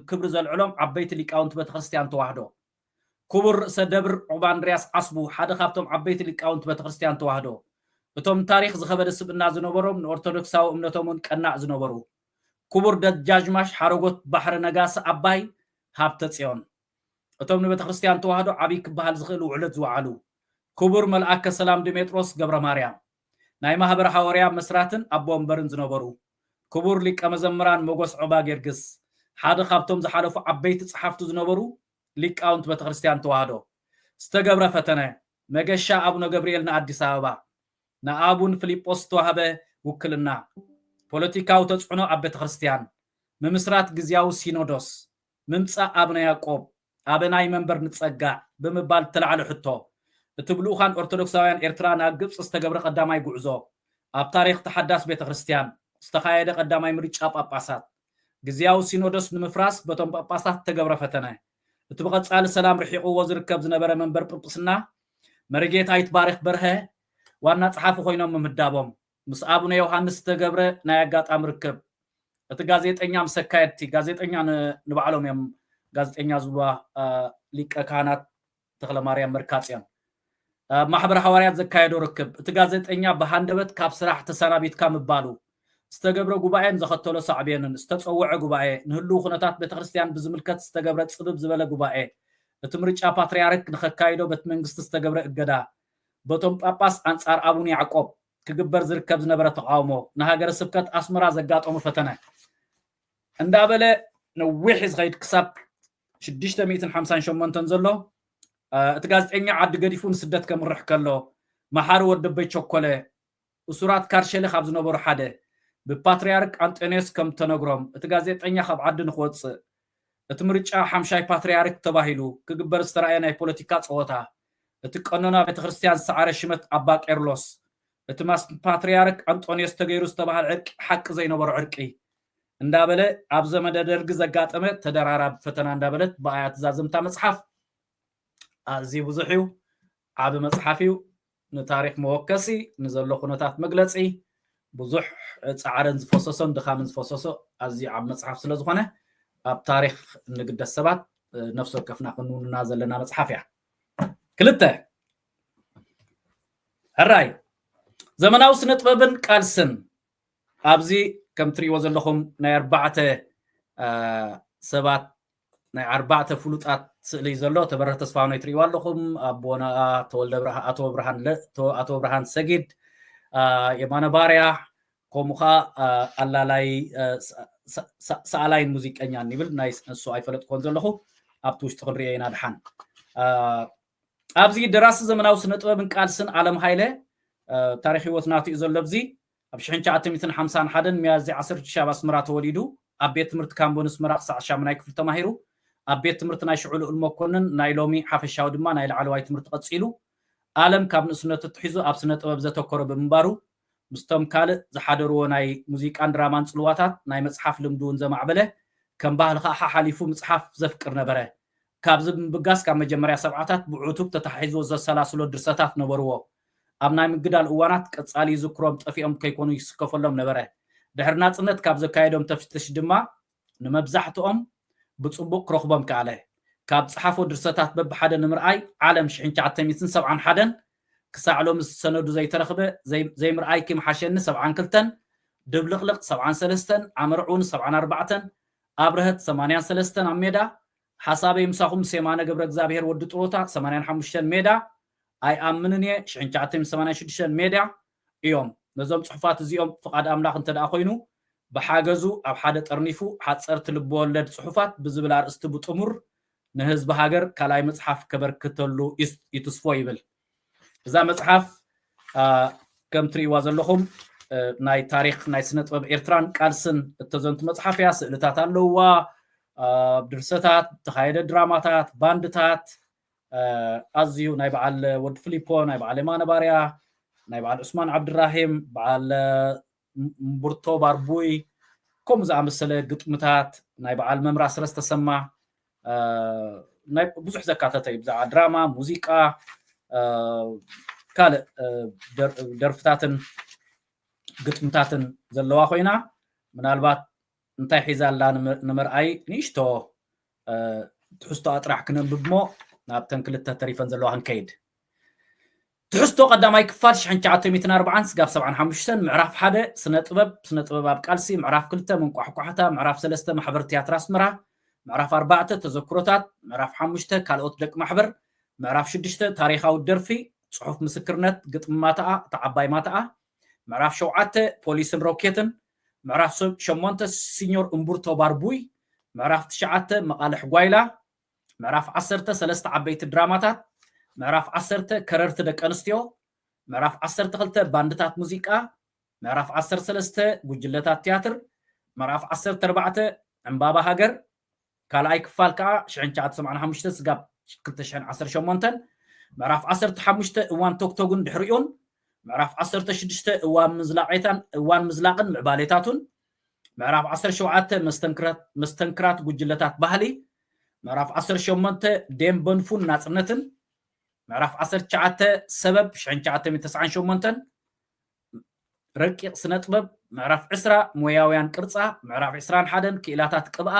ክብሪ ዘልዕሎም ዓበይቲ ሊቃውንቲ ቤተክርስትያን ተዋህዶ ክቡር ርእሰ ደብር ዑባ እንድርያስ ዓስቡ ሓደ ካብቶም ዓበይቲ ሊቃውንቲ ቤተክርስትያን ተዋህዶ እቶም ታሪክ ዝኸበደ ስብእና ዝነበሮም ንኦርቶዶክሳዊ እምነቶምን ቀናዕ ዝነበሩ ክቡር ደጃዝማች ሓረጎት ባሕሪ ነጋሲ ኣባይ ሃብተ ጽዮን እቶም ንቤተክርስትያን ተዋህዶ ዓብይ ክበሃል ዝኽእል ውዕለት ዝወዓሉ ክቡር መልአከ ሰላም ዲሜጥሮስ ገብረ ማርያም ናይ ማህበር ሓዋርያ መስራትን ኣቦ ወንበርን ዝነበሩ ክቡር ሊቀ መዘምራን ሞጎስ ዑባ ጌርግስ ሓደ ካብቶም ዝሓለፉ ዓበይቲ ጸሓፍቲ ዝነበሩ ሊቃውንቲ ቤተክርስትያን ተዋህዶ ዝተገብረ ፈተነ መገሻ ኣቡነ ገብርኤል ንኣዲስ ኣበባ ንኣቡን ፊልጶስ ተዋህበ ውክልና ፖለቲካዊ ተጽዕኖ ኣብ ቤተክርስትያን ምምስራት ግዝያዊ ሲኖዶስ ምምፃእ ኣቡነ ያዕቆብ ኣበናይ መንበር ንጸጋዕ ብምባል ተላዕለ ሕቶ እቲ ብልኡኻን ኦርቶዶክሳውያን ኤርትራ ናብ ግብፂ ዝተገብረ ቀዳማይ ጉዕዞ ኣብ ታሪክ ተሓዳስ ቤተክርስትያን ዝተኻየደ ቀዳማይ ምርጫ ጳጳሳት ግዝያዊ ሲኖዶስ ንምፍራስ በቶም ጳጳሳት ተገብረ ፈተነ እቲ ብቐጻሊ ሰላም ርሒቑዎ ዝርከብ ዝነበረ መንበር ጵጵስና መሪጌታ ይትባረኽ በርሀ ዋና ጸሓፊ ኮይኖም ምምዳቦም ምስ ኣቡነ ዮሃንስ ዝተገብረ ናይ ኣጋጣሚ ርክብ እቲ ጋዜጠኛ ምሰካየድቲ ጋዜጠኛ ንባዕሎም እዮም ጋዜጠኛ ዝባ ሊቀ ካህናት ተክለ ማርያም መርካጽያን ማሕበር ሐዋርያት ዘካየዶ ርክብ እቲ ጋዜጠኛ በሃንደበት ካብ ስራሕ ተሰናቢትካ ምባሉ ዝተገብረ ጉባኤን ዘኸተሎ ሳዕቤንን ዝተጸውዐ ጉባኤ ንህሉ ኩነታት ቤተክርስትያን ብዝምልከት ዝተገብረ ጽብብ ዝበለ ጉባኤ እቲ ምርጫ ፓትርያርክ ንኸካይዶ ቤተ መንግስቲ ዝተገብረ እገዳ በቶም ጳጳስ አንጻር አቡነ ያዕቆብ ክግበር ዝርከብ ዝነበረ ተቃውሞ ንሃገረ ስብከት አስመራ ዘጋጠሙ ፈተነ እንዳበለ ነዊሕ ዝኸይድ ክሳብ 658 ዘሎ እቲ ጋዜጠኛ ዓዲ ገዲፉን ስደት ከምርሕ ከሎ መሓር ወደበይ ቸኮለ እሱራት ካርሸለ ካብ ዝነበሩ ሓደ ብፓትርያርክ አንጦኒዮስ ከም ተነግሮም እቲ ጋዜጠኛ ካብ ዓዲ ንኽወፅእ እቲ ምርጫ ሓምሻይ ፓትርያርክ ተባሂሉ ክግበር ዝተረኣየ ናይ ፖለቲካ ፀወታ እቲ ቀኖና ቤተክርስትያን ሰዓረ ሽመት አባ ቄርሎስ እቲ ፓትርያርክ አንጦኒዮስ ተገይሩ ዝተባሃለ ዕርቂ ሓቂ ዘይነበሮ ዕርቂ እንዳበለ ኣብ ዘመነ ደርጊ ዘጋጠመ ተደራራብ ፈተና እንዳበለት በአያት ዛዝምታ መጽሐፍ ኣዝዩ ብዙሕ እዩ ዓብ መጽሓፍ እዩ ንታሪክ መወከሲ ንዘሎ ኩነታት መግለጺ ብዙሕ ጻዕረን ዝፈሰሶን ድኻምን ዝፈሰሶ ኣዝዩ ዓብ መጽሓፍ ስለ ዝኾነ ኣብ ታሪክ ንግደስ ሰባት ነፍሲ ወከፍና ክንውንና ዘለና መጽሓፍ እያ ክልተ ሕራይ ዘመናዊ ስነ ጥበብን ቃልስን ኣብዚ ከም ትሪእዎ ዘለኹም ናይ 4 ሰባት ናይ 4 ፍሉጣት ስእሊ ዘሎ ተበረ ተስፋውነይ ትሪእዎ ኣለኹም ኣቦና ተወልደ ብርሃን አቶ ብርሃን ሰጊድ የማነ ባርያ ከምኡኻ ኣላላይ ሰኣላይን ሙዚቀኛን ይብል ናይ እሱ ኣይፈለጥኮን ዘለኹ ኣብቲ ውሽጢ ክንሪኦ ኢና ድሓን ኣብዚ ደራሲ ዘመናዊ ስነ ጥበብን ቃልስን ዓለም ሃይለ ታሪክ ህይወት ናቱ እዩ ዘሎ ኣብዚ ኣብ 1951 ሚያዝያ 16 ኣብ ኣስመራ ተወሊዱ ኣብ ቤት ትምህርቲ ካምቦንስ ምራቅ 9 ክፍሊ ተማሂሩ ኣብ ቤት ትምህርቲ ናይ ሽዑ ልኡል መኮንን ናይ ሎሚ ሓፈሻዊ ድማ ናይ ላዕለዋይ ትምህርቲ ቀፂሉ ዓለም ካብ ንእስነቱ ትሒዙ ኣብ ስነ ጥበብ ዘተኮረ ብምንባሩ ምስቶም ካልእ ዝሓደርዎ ናይ ሙዚቃን ድራማን ጽልዋታት ናይ መጽሓፍ ልምዱ እውን ዘማዕበለ ከም ባህሊ ከዓ ሓሊፉ መጽሓፍ ዘፍቅር ነበረ ካብዚ ብምብጋስ ካብ መጀመርያ ሰብዓታት ብዑቱብ ተታሒዝዎ ዘሰላስሎ ድርሰታት ነበርዎ ኣብ ናይ ምግዳል እዋናት ቀጻሊ ዝክሮም ጠፊኦም ከይኮኑ ይስከፈሎም ነበረ ድሕሪ ናጽነት ካብ ዘካየዶም ተፍትሽ ድማ ንመብዛሕትኦም ብጽቡቅ ክረኽቦም ከኣለ ካብ ጽሓፎ ድርሰታት በብሓደ ንምርኣይ ዓለም 1971 ክሳዕሎ ምስ ሰነዱ ዘይተረኽበ ዘይምርኣይ ክምሓሸኒ 72 ድብልቕልቕ 73 ዓመርዑን 74 ኣብርህት 83 ኣብ ሜዳ ሓሳበይ ምሳኹም ሴማነ ገብረ እግዚአብሔር ወዲ ጥሮታ 85 ሜዳ ኣይኣምንን እየ 1986 ሜዳ እዮም ነዞም ጽሑፋት እዚኦም ፍቓድ ኣምላኽ እንተደኣ ኮይኑ ብሓገዙ ኣብ ሓደ ጠርኒፉ ሓፀርቲ ልበወለድ ጽሑፋት ብዝብል ኣርእስቲ ብጥሙር ንህዝቢ ሃገር ካልኣይ መጽሓፍ ከበርክተሉ ይትስፎ ይብል እዛ መጽሓፍ ከም ትሪእዋ ዘለኹም ናይ ታሪክ ናይ ስነ ጥበብ ኤርትራን ቃልስን እተዘንቱ መጽሓፍ እያ ስእልታት ኣለዋ ድርሰታት ተኻየደ ድራማታት ባንድታት ኣዝዩ ናይ በዓል ወዲ ፊሊፖ ናይ በዓል የማነ ባርያ ናይ በዓል ዑስማን ዓብድራሂም በዓል ምቡርቶ ባርቡይ ከምኡ ዝኣመሰለ ግጥምታት ናይ በዓል መምራ ሰለስተ ሰማ ናይ ብዙሕ ዘካተተ እዩ ብዛዕባ ድራማ ሙዚቃ ካልእ ደርፍታትን ግጥምታትን ዘለዋ ኮይና ምናልባት እንታይ ሒዛላ ንምርኣይ ንእሽቶ ትሕዝቶ ኣጥራሕ ክነንብብ ሞ ናብተን ክልተ ተሪፈን ዘለዋ ክንከይድ ትሕዝቶ ቀዳማይ ክፋል 1940 ስጋብ 75 ምዕራፍ 1 ስነ ጥበብ ኣብ ቃልሲ ምዕራፍ 2 መንቋሕቋሕታ ምዕራፍ 3 ማሕበር ቲያትር ኣስመራ ምዕራፍ 4 ተዘክሮታት ምዕራፍ 5 ካልኦት ደቂ ማሕበር ምዕራፍ 6 ታሪኻዊ ደርፊ ጽሑፍ ምስክርነት ግጥም ማታኣ ተዓባይ ማታኣ ምዕራፍ 7 ፖሊስን ሮኬትን ምዕራፍ 8 ሲኒዮር እምቡርቶ ባርቡይ ምዕራፍ 9 መቃልሕ ጓይላ ምዕራፍ 10 ሰለስተ ዓበይቲ ድራማታት ምዕራፍ 10 ከረርቲ ደቂ ኣንስትዮ ምዕራፍ 12 ባንድታት ሙዚቃ ምዕራፍ 13 ጉጅለታት ቲያትር ምዕራፍ 14 ዕምባባ ሃገር ካልኣይ ክፋል ከዓ 1985 ስጋብ 2018 ምዕራፍ 15 እዋን ቶክቶግን ድሕሪኡን ምዕራፍ 16 እዋን ምዝላቅን ምዕባሌታቱን ምዕራፍ 17 መስተንክራት ጉጅለታት ባህሊ ምዕራፍ 18 ደም በንፉን ናጽነትን ምዕራፍ 19 ሰበብ 1998 ረቂቕ ስነ ጥበብ ምዕራፍ 20 ሞያውያን ቅርጻ ምዕራፍ 21 ክኢላታት ቅብኣ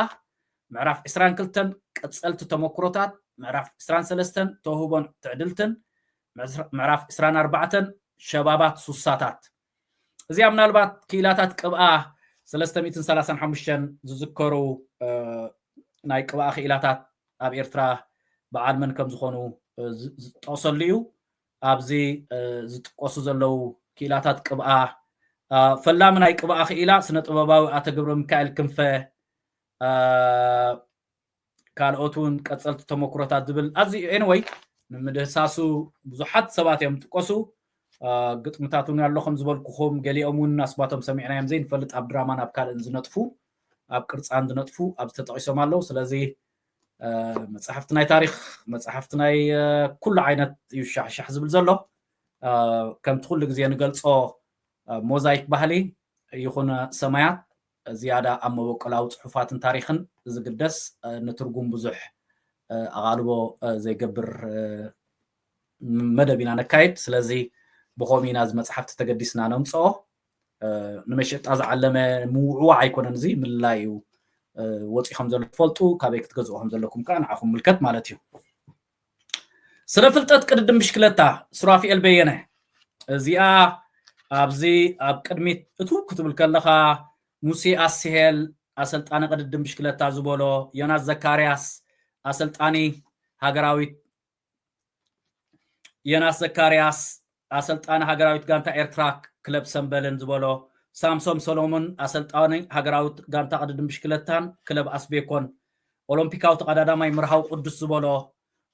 ምዕራፍ 22 قصلت تمكروتات معرف 23 توهبون تعدلتن معرف 24 شبابات سوساتات زي منالبات كيلاتات قبا 335 ዝዝከሩ ናይ ቅብኣ ክኢላታት ኣብ ኤርትራ በዓል መን ከም ዝኾኑ ዝጠቕሰሉ እዩ ኣብዚ ዝጥቀሱ ዘለው ክኢላታት ቅብኣ ፈላም ናይ ቅብኣ ክኢላ ስነ ጥበባዊ ኣተ ገብረ ሚካኤል ክንፈ ካልኦቱን ቀጸልቲ ተመክሮታት ዝብል ኣዚ ኤኒዌይ ንምድህሳሱ ብዙሓት ሰባት እዮም ዝጥቀሱ ግጥምታቱን ያለኹም ዝበልኩኹም ገሊኦምን ኣስባቶም ሰሚዕናዮም ዘይንፈልጥ ኣብ ድራማን ኣብ ካልእን ዝነጥፉ ኣብ ቅርጻን ዝነጥፉ ኣብ ተጠቂሶም ኣለው ስለዚ መጽሓፍቲ ናይ ታሪክ መጽሓፍቲ ናይ ኩሉ ዓይነት ይሻሕሻሕ ዝብል ዘሎ ከምቲ ኩሉ ግዜ ንገልጾ ሞዛይክ ባህሊ ይኹን ሰማያት ዝያዳ ኣብ መበቆላዊ ጽሑፋትን ታሪክን ዝግደስ ንትርጉም ብዙሕ ኣቓልቦ ዘይገብር መደብ ኢና ነካይድ ስለዚ بخومينا از مصحفت تقدسنا نمصو نمشط ازعلم موعوع አይኮነን እዚ ምላዩ ወጪኹም ዘሎ ፈልጡ ካበይ ክትገዝኡም ዘለኩም ካን አኹም ምልከት ማለት እዩ ስለ ፍልጠት ቅድድም ብሽክለታ ሱራፊኤል በየነ እዚኣ ኣብዚ ኣብ ቅድሚት እቱ ክትብል ከለኻ ሙሴ ኣስሄል ኣሰልጣኒ ቅድድም ብሽክለታ ዝበሎ ዮናስ ዘካርያስ ኣሰልጣኒ ሃገራዊት ዮናስ ዘካርያስ ኣሰልጣኒ ሃገራዊት ጋንታ ኤርትራ ክለብ ሰንበልን ዝበሎ ሳምሶን ሰሎሞን ኣሰልጣኒ ሃገራዊት ጋንታ ቅድድም ብሽክለታን ክለብ ኣስቤኮን ኦሎምፒካዊ ተቀዳዳማይ ምርሃው ቅዱስ ዝበሎ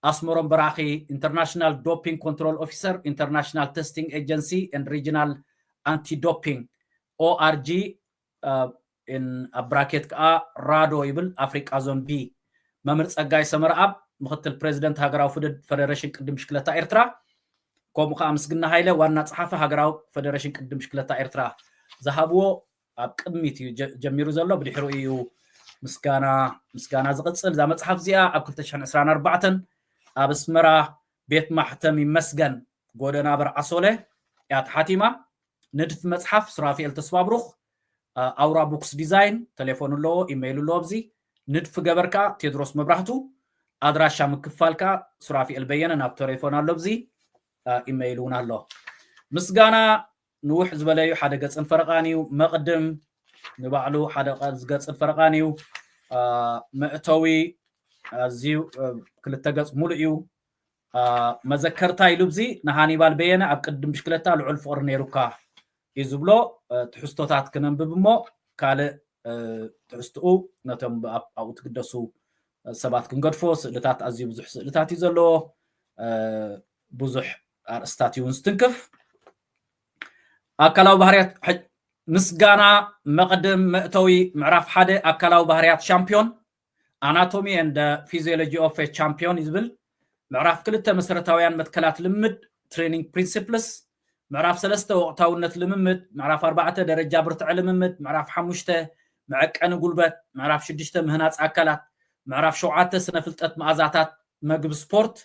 ኣስመሮም በራኺ ኢንተርናሽናል ዶፒንግ ኮንትሮል ኦፊሰር ኢንተርናሽናል ቴስቲንግ ኤጀንሲ ኤንድ ሪጂናል አንቲ ዶፒንግ ORG ኢን አብራኬት ካ ራዶ ይብል አፍሪካ ዞን ቢ መምር ጸጋይ ሰመርአብ ምክትል ፕሬዝዳንት ሃገራዊ ፌደሬሽን ቅድድም ብሽክለታ ኤርትራ كومو خامسግና ሃይለ ዋና ጸሐፈ ሃገራዊ ፌደሬሽን ቅድድም ብሽክለታ ኤርትራ ዘሃብዎ ኣብ ቅድሚት ጀሚሩ ዘሎ ብድሕሪኡ እዩ ምስጋና ዝቅጽል ዛ መጽሐፍ እዚኣ ኣብ 2024 ኣብ ኣስመራ ቤት ማሕተም ይመስገን ጎደና በርዓሶለ ያት ሓቲማ ንድፍ መጽሐፍ ሱራፊኤል ተስባብሩኽ ኣውራ ቡክስ ዲዛይን ቴሌፎን ሎ ኢሜይል ሎ ኣብዚ ንድፍ ገበርካ ቴድሮስ መብራህቱ ኣድራሻ ምክፋልካ ሱራፊኤል በየነ ናብ ቴሌፎን ኣሎ ኣብዚ ኢሜይሉን ኣሎ ምስጋና ንውሕ ዝበለዩ ሓደ ገጽን ፈረቃኒው መቅድም ንባዕሉ ሓደ ገጽን ፈረቃኒው መእተዊ ኣዝዩ ክልተ ገጽ ሙሉእ እዩ መዘከርታ ኢሉብዚ ንሃኒባል በየነ ኣብ ቅድም ብሽክለታ ልዑል ፍቅሪ ነይሩካ ይዝብሎ ትሕዝቶታት ክነንብብ ሞ ካልእ ትሕዝትኡ ነቶም ኣብኡ ትግደሱ ሰባት ክንገድፎ ስእልታት ኣዝዩ ብዙሕ ስእልታት እዩ ዘለዎ ብዙሕ ኣርእስታት እውን ስትንክፍ ኣካላዊ ባህርያት ምስጋና መቅድም መእተዊ ምዕራፍ ሓደ ኣካላዊ ባህርያት ሻምፒዮን ኣናቶሚ ኤንድ ፊዚዮሎጂ ኦፍ ኤ ቻምፒዮን ይዝብል ምዕራፍ 2 መሰረታውያን መትከላት ልምድ ትሬኒንግ ፕሪንሲፕልስ ምዕራፍ 3 ወቅታውነት ልምምድ ምዕራፍ 4 ደረጃ ብርትዕ ልምምድ ምዕራፍ 5 መዐቀኒ ጉልበት ምዕራፍ 6 ምህናጽ ኣካላት ምዕራፍ 7 ስነ ፍልጠት መኣዛታት መግብ ስፖርት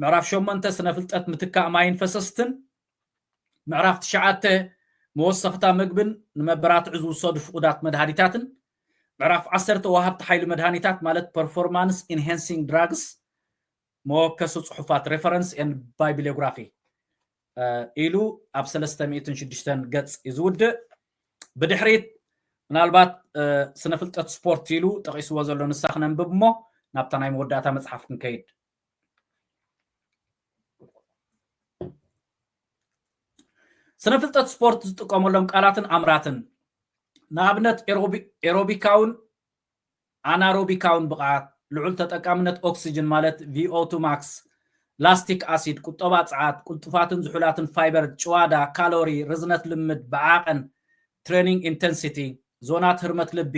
ምዕራፍ 8 ስነ ፍልጠት ምትካእ ማይን ፈሰስትን ምዕራፍ 9 መወሰኽታ ምግብን ንመበራት ዝውሰዱ ፍቁዳት መድሃኒታትን ምዕራፍ 10 ወሃብቲ ሓይሊ መድሃኒታት ማለት ፐርፎርማንስ ኢንሃንሲንግ ድራግስ መወከሱ ጽሑፋት ሬፈረንስ ኤንድ ባይብሊዮግራፊ ኢሉ ኣብ 306 ገጽ ይዝውድእ ብድሕሪት ምናልባት ስነ ፍልጠት ስፖርት ኢሉ ጠቂስዎ ዘሎ ንሳኽ ነንብብ ሞ ናብታ ናይ መወዳእታ መጽሓፍ ክንከይድ ስነ ፍልጠት ስፖርት ዝጥቀመሎም ቃላትን ኣምራትን ንኣብነት ኤሮቢካውን ኣናሮቢካውን ብቕዓት ልዑል ተጠቃምነት ኦክሲጅን ማለት VO2 max ላስቲክ አሲድ ቁጠባ ጸዓት ቁልጥፋትን ዝሑላትን ፋይበር ጭዋዳ ካሎሪ ርዝነት ልምድ በዓቀን ትሬኒንግ ኢንቴንሲቲ ዞናት ህርመት ልቢ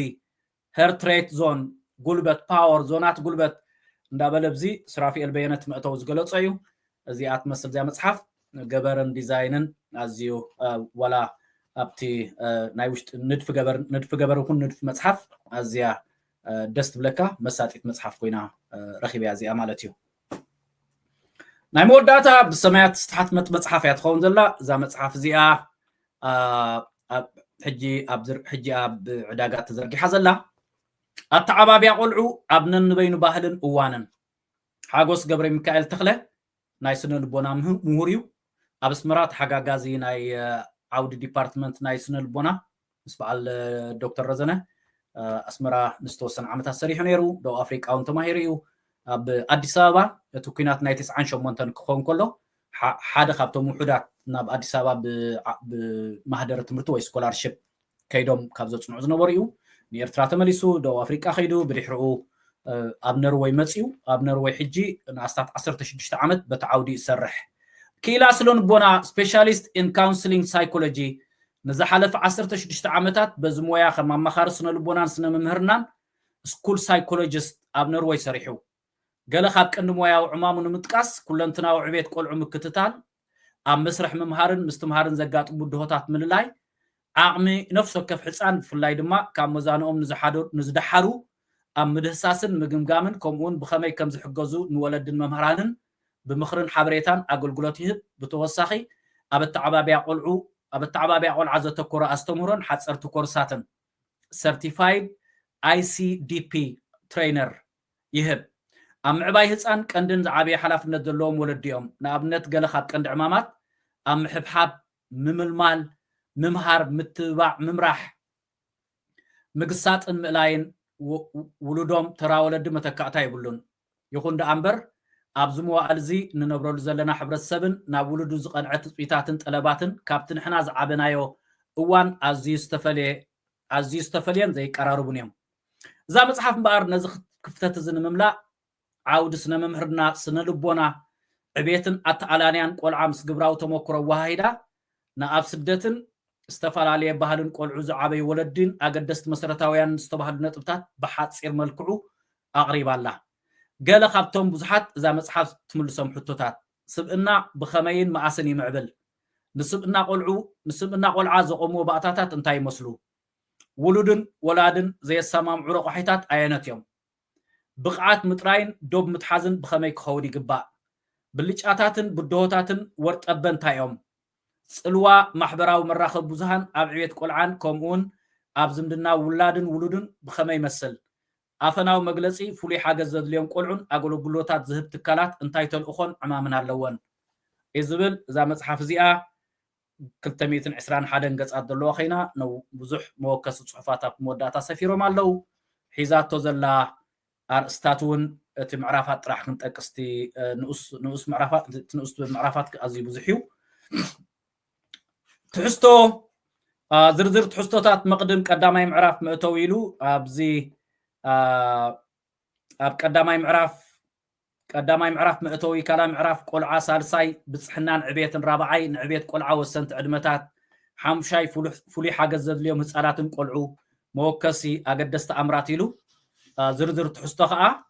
ሄርት ሬት ዞን ጉልበት ፓወር ዞናት ጉልበት እንዳበለብዚ ሱራፊኤል በየነት መእተው ዝገለጸ እዩ እዚኣት መስል ዚያ መጽሐፍ ገበርን ዲዛይንን ኣዝዩ ወላ ኣብቲ ናይ ውሽጥ ንድፍ ገበር ይኩን ንድፍ መጽሐፍ ኣዝያ ደስ ትብለካ መሳጢት መጽሐፍ ኮይና ረኺብያ እዚኣ ማለት እዩ ናይ መወዳእታ ብሰማያት ዝተሓትመት መጽሓፍ እያ ትኸውን ዘላ እዛ መጽሓፍ እዚኣ ሕጂ ኣብ ዕዳጋ ተዘርጊሓ ዘላ التعبابي قلعو أبنن بين باهلن أوانن حاجوس قبر ميكائيل تخله نايسن البونا مهوريو أبسمرات حاجة غازي ناي عود ديبارتمنت نايسن البونا مسبع الدكتور رزنة أسمرا نستوسن عمتها سريح نيرو دو أفريقيا أو انتماهيريو بأديس أبابا توكينات نايتس عنشو مونتن كخون كله حدا خابتو موحدات ناب أديس أبابا بمهدرة تمرتو سكولارشيب كيدوم كابزو صنعو زنبوريو نيرترا تمليسو دو أفريقيا خيدو بريحرقو أب نروي مصيو أب نروي حجي ناستات 16 عمت بتعودي سرح كيلا سلون بونا سبيشاليست إن كونسلينج سايكولوجي نزحلف 16 عمتات بزمويا خما مخارسنا لبونان سنة ممهرنان سكول سايكولوجيست أب نروي سريحو قال خاب كأن مويا وعمامو نمتقاس كلنتنا وعبيت قلعو مكتتال أم مسرح ممهارن مستمهارن زقات بدهوتات من اللاي عقمي نفسه كيف حسان في اللاي دما كان مزانهم نزدحرو أم مدهساسن مقمقامن كومون بخمي كم زحقوزو نولد الممهرانن بمخرن حبريتان أقول قلوتيه بتوساخي أبتعبابي قلعو أبتعبابي قلع عزة تكورا أستمرن حتسر تكورساتن Certified ICDP Trainer يهب أم عباي هتسان كندن زعابي حلافنا دلوم ولديهم نابنت قلخات كند عمامات أم حبحاب مملمال ممهار متباع ممراح مقصات الملاين ولدهم ترى ولد متكعتا يقولون يخون دا أمبر أبزموا ألزي ننبرو لزلنا حبر السبن نابولدو زقان عتبيتاتن طلباتن كابتن حنا زعابنايو اوان أزي استفلين زي قراربون زا مصحف مبار نزخ كفتت زن مملا عود سنة ممهرنا سنة لبونا عبيتن أتعلانيان قول عامس قبراو تموكرو وهايدا ناب سدتن استفال عليه بهالن قول عزو عبي ولدين أقدست مسرتاويان استبهال نطبتات بحات سير ملكعو أغريب الله قال خابتهم بزحات زا مصحف تملسهم حتوتات سبقنا بخمين معاسني معبل نسبقنا قول عازو قومو بأتاتات انتاي مسلو ولودن ولادن زي السمام عروق وحيتات آيانات يوم بقعات متراين دوب متحازن بخمي كخودي قباء بالليجاتاتن بدهوتاتن ورت أبن تايوم سلوا محبراو مراخب بزهان أبعيت قلعان كومون أبزمدنا ولودن بخمي مسل أفناو مجلسي فولي حاجة زاد اليوم قلعون أقولوا بلوتات ذهب تكالات انتايتو الأخون عمامنا اللون إزبل زي مصحف زيئة كلتميتن عسران حادن قص أدلو أخينا نو بزح موكس صحفاتات موداتا سفيرو مالو حيزاتو زلا أرستاتون تمعرفات راح كنت أكستي نؤس معرفات أزي بزحيو تحستو زرزر تحستوتات مقدم قدامي معرف مأتويلو أبزي أب قدامي معرف مأتوي كلام معرف قلعة سالساي بصحنان عبيت رابعي نعبيت قلعة وسنت عدمتات حمشاي فولي حاجة زد اليوم هسالاتن قلعو موكسي أقدست أمراتيلو زرزر تحستوخا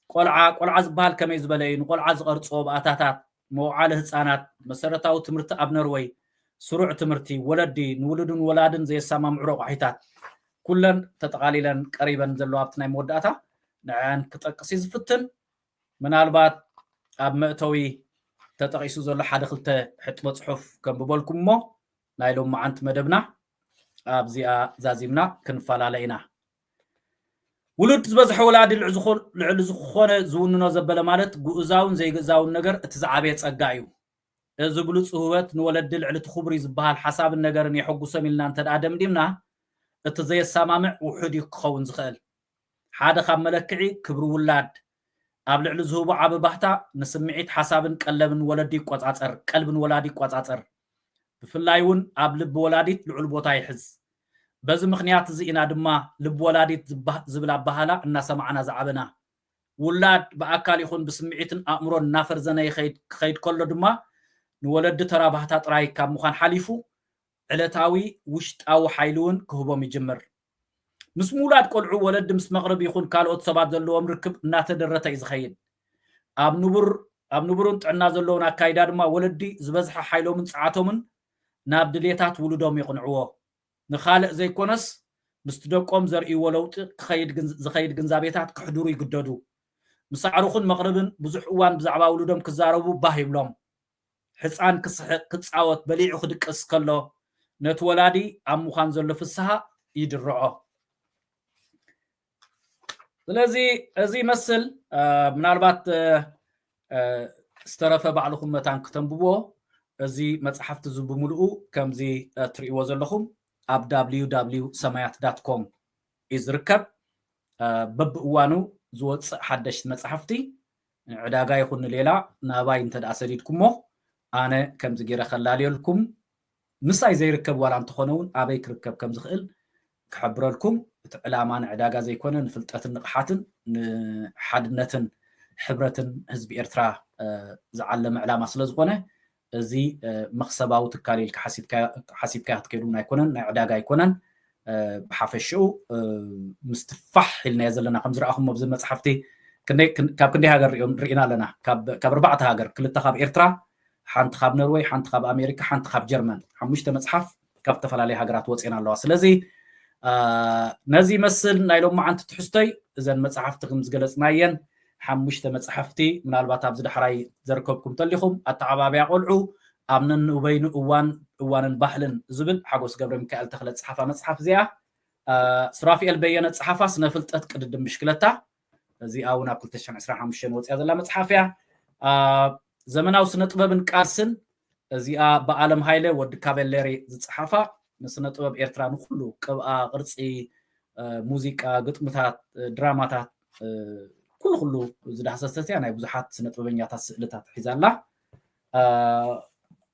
قلعة زبال كما يزبلين قلعة زغرصو بأتاتات موعاله هسانات مسارتاو تمرت أبنروي سروع تمرتي ولدي نولدن ولادن زي السامام عروق حيتات كلن تتقاليلا قريبا زلو ابتناي موداتا نعان كتقسي زفتن منالبات اب مأتوي تتقيسو زلو حدا خلته حتمه صحف كم ببولكم مو نايلوم معنت مدبنا اب زيا زازيمنا كنفالالينا ولد زبزح ولاد العزخونه زوننو زبله مالت غؤزاون زي غزاون ነገር اتزعابي ጸጋዩ እዝብሉ ጽሁበት ንወለድ ልዕልት ኹብሪ ዝበሃል ሓሳብ ነገርን ይሕጉሰም ኢልና እንተ ዳደም ዲምና እቲ ዘየሳማምዕ ውሑድ ይክኸውን ዝኽእል ሓደ ካብ መለክዒ ክብሪ ውላድ ኣብ ልዕሊ ዝህቡ ዓብ ባህታ ንስምዒት ሓሳብን ቀለብን ወለዲ ይቆጻጸር ቀልብን ወላዲ ይቆጻጸር ብፍላይ እውን ኣብ ልብ ወላዲት ልዑል ቦታ ይሕዝ በዚ ምኽንያት እዚ ኢና ድማ ልብ ወላዲት ዝብል ኣባሃላ እናሰማዕና ዝዓበና ውላድ ብኣካል ይኹን ብስምዒትን ኣእምሮን እናፈርዘነ ይኸይድ ከሎ ድማ ንወለድ ተራባህታ ጥራይ ካብ ምዃን ሓሊፉ ዕለታዊ ውሽጣዊ ሓይሉን ክህቦም ይጅምር ምስ ሙላድ ቆልዑ ወለድ ምስ መቕረብ ይኹን ካልኦት ሰባት ዘለዎም ርክብ እናተደረተ እዩ ዝኸይድ ኣብ ንቡርን ጥዕና ዘለውን ኣካይዳ ድማ ወለዲ ዝበዝሐ ሓይሎምን ፀዓቶምን ናብ ድሌታት ውሉዶም ይቕንዕዎ ንኻልእ ዘይኮነስ ምስ ደቆም ዘርእይዎ ለውጢ ዝኸይድ ግንዛቤታት ክሕድሩ ይግደዱ ምሳዕሩኹን መቕረብን ብዙሕ እዋን ብዛዕባ ውሉዶም ክዛረቡ ባህ ይብሎም ሕፃን ክስሕቅ ክፃወት በሊዑ ክድቅስ ከሎ ነቲ ወላዲ ኣብ ምዃን ዘሎ ፍስሓ ይድርዖ ስለዚህ እዚ መስል ምናልባት ዝተረፈ ባዕልኩም መታን ክተንብቦ እዚ መጽሓፍቲ ዝብምልኡ ከምዚ ትርእይዎ ዘለኹም ኣብ www.ሰማያት.com ይዝርከብ በብእዋኑ ዝወፅእ ሓደሽቲ መጽሓፍቲ ዕዳጋ ይኹን ሌላ ናባይ እንተደኣ ሰዲድኩሞ ኣነ ከምዚ ገይረ ከላልየልኩም ምሳይ ዘይርከብ ዋላ እንትኾነውን ኣበይ ክርከብ ከም ዝኽእል ክሕብረልኩም እቲ ዕላማ ንዕዳጋ ዘይኮነ ንፍልጠትን ንቕሓትን ንሓድነትን ሕብረትን ህዝቢ ኤርትራ ዝዓለመ ዕላማ ስለ ዝኾነ እዚ መኽሰባዊ ትካል ኢልካ ሓሲብካ ክትከይዱ ኣይኮነን ናይ ዕዳጋ ኣይኮነን ብሓፈሽኡ ምስትፋሕ ኢልናዮ ዘለና ከም ዝረኣኹሞ ኣብዚ መፅሓፍቲ ካብ ክንደይ ሃገር ርኢና ኣለና ካብ 4 ሃገር 2 ካብ ኤርትራ ሓንቲ ካብ ኖርዌይ ሓንቲ ካብ ኣሜሪካ ሓንቲ ካብ ጀርመን 5 መፅሓፍ ካብ ዝተፈላለዩ ሃገራት ወፂና ኣለዋ ስለዚ ነዚ መስል ናይ ሎም መዓንቲ ትሕዝቶይ እዘን መፅሓፍቲ ከም ዝገለፅናየን 5 መፅሓፍቲ ምናልባት ኣብዚ ድሕራይ ዘርከብኩም ተሊኹም ኣተዓባብያ ቆልዑ ኣብ ነንኡበይኑ እዋንን ባህልን ዝብል ሓጎስ ገብረ ሚካኤል ተኽለ ፀሓፋ መፅሓፍ እዚኣ ስራፊኤል በየነ ፀሓፋ ስነ ፍልጠት ቅድድም ምሽክለታ እዚኣ እውን ኣብ 2025 ወፅያ ዘላ መፅሓፍ እያ ዘመናዊ ስነ ጥበብን ቃልስን እዚኣ ብዓለም ሃይለ ወዲ ካቬሌሪ ዝፀሓፋ ንስነ ጥበብ ኤርትራ ንኩሉ ቅብኣ ቅርፂ ሙዚቃ ግጥምታት ድራማታት ኩሉ ዝዳሰሰት እያ ናይ ብዙሓት ስነ ጥበበኛታት ስእልታት ሒዛ ኣላ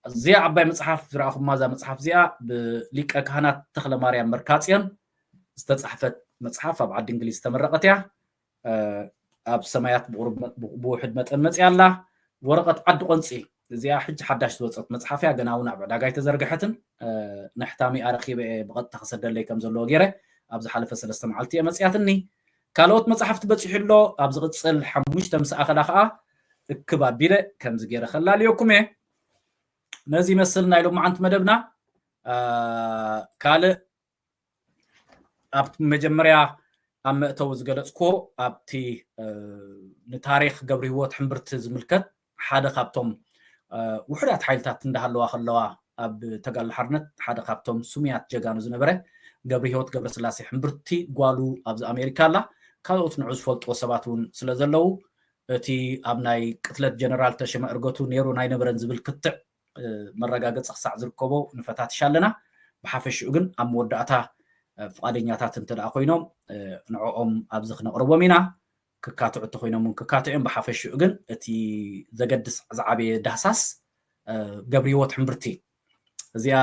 እዚኣ ዓባይ መፅሓፍ ዝረኣኹማ እዛ መፅሓፍ እዚኣ ብሊቀ ካህናት ተክለ ማርያም መርካፅዮን ዝተፃሕፈት መፅሓፍ ኣብ ዓዲ እንግሊዝ ዝተመረቐት እያ ኣብ ሰማያት ብውሕድ መጠን መፅያ ኣላ ወረቐት ዓዲ ቆንፂ እዚኣ ሕጂ ሓዳሽ ዝወፀት መፅሓፍ እያ ገና እውን ኣብ ዕዳጋ ተዘርግሐትን ንሕታሚ ኣረኺበ ብቐጥታ ክሰደለይ ከም ዘለዎ ገይረ ኣብ ዝሓለፈ 3 መዓልቲ እየ መፅያትኒ ካልኦት መፅሓፍቲ በፂሑ ኣሎ ኣብ ዝቕፅል 5 ምስኣኸላ ከዓ እክብ ኣቢለ ከምዚ ገይረ ከላልየኩም እየ ነዚ መስል ናይ ሎም መዓንቲ መደብና ካልእ ኣብቲ መጀመርያ ኣብ መእተው ዝገለፅኮ ኣብቲ ንታሪክ ገብሪ ህይወት ሕምብርቲ ዝምልከት ሓደ ካብቶም ውሕዳት ሓይልታት እንዳሃለዋ ከለዋ ኣብ ተጋድሎ ሓርነት ሓደ ካብቶም ሱሙያት ጀጋኑ ዝነበረ ገብሪ ህይወት ገብረ ስላሴ ሕምብርቲ ጓሉ ኣብዚ ኣሜሪካ ኣላ ካልኦት ንዑ ዝፈልጥዎ ሰባት እውን ስለ ዘለው እቲ ኣብ ናይ ቅትለት ጀነራል ተሸመ እርገቱ ነይሩ ናይ ነበረን ዝብል ክትዕ መረጋገፂ ክሳዕ ዝርከቦ ንፈታትሻ ኣለና ብሓፈሽኡ ግን ኣብ መወዳእታ ፍቃደኛታት እንተደኣ ኮይኖም ንዕኦም ኣብዚ ክነቕርቦም ኢና ክካትዑ እንተኮይኖም ክካትዑም ብሓፈሽኡ ግን እቲ ዘገድስ ዝዓበየ ዳህሳስ ገብሪ ህይወት ሕምብርቲ እዚኣ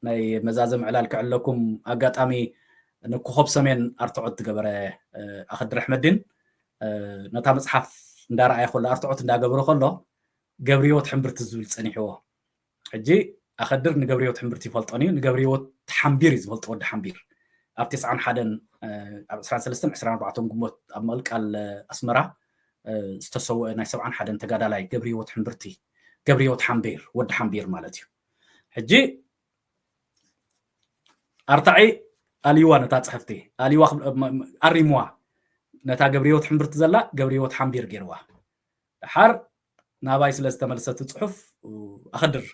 ናይ መዛዘም ዕላል ክዕለኩም ኣጋጣሚ ንኮኸብ ሰሜን ኣርትዖት ዝገበረ ኣኽድር ኣሕመድን ነታ መፅሓፍ እንዳረኣየ ከሎ ኣርትዖት እንዳገብሮ ከሎ ገብሪ ህይወት ሕምብርቲ ዝብል ፀኒሕዎ ሕጂ ኣኽድር ንገብሪ ህይወት ሕምብርቲ ይፈልጦን እዩ ንገብሪ ህይወት ሓምቢር እዩ ዝፈልጦ ወዲ ሓምቢር ኣብ 91 ኣብ 23 24 ግንቦት ኣብ መልቃል ኣስመራ ዝተሰውአ ናይ 71 ተጋዳላይ ገብሪ ህይወት ሕምብርቲ ገብሪ ህይወት ሓምቢር ወዲ ሓምቢር ማለት እዩ ሕጂ ኣርታዒ ኣልይዋ ነታ ፅሕፍቲ ኣልይዋ ኣሪምዋ ነታ ገብሪ ህይወት ሕምብርቲ ዘላ ገብሪ ህይወት ሓምቢር ገይርዋ ድሓር ናባይ ስለ ዝተመለሰት ፅሑፍ ኣኽድር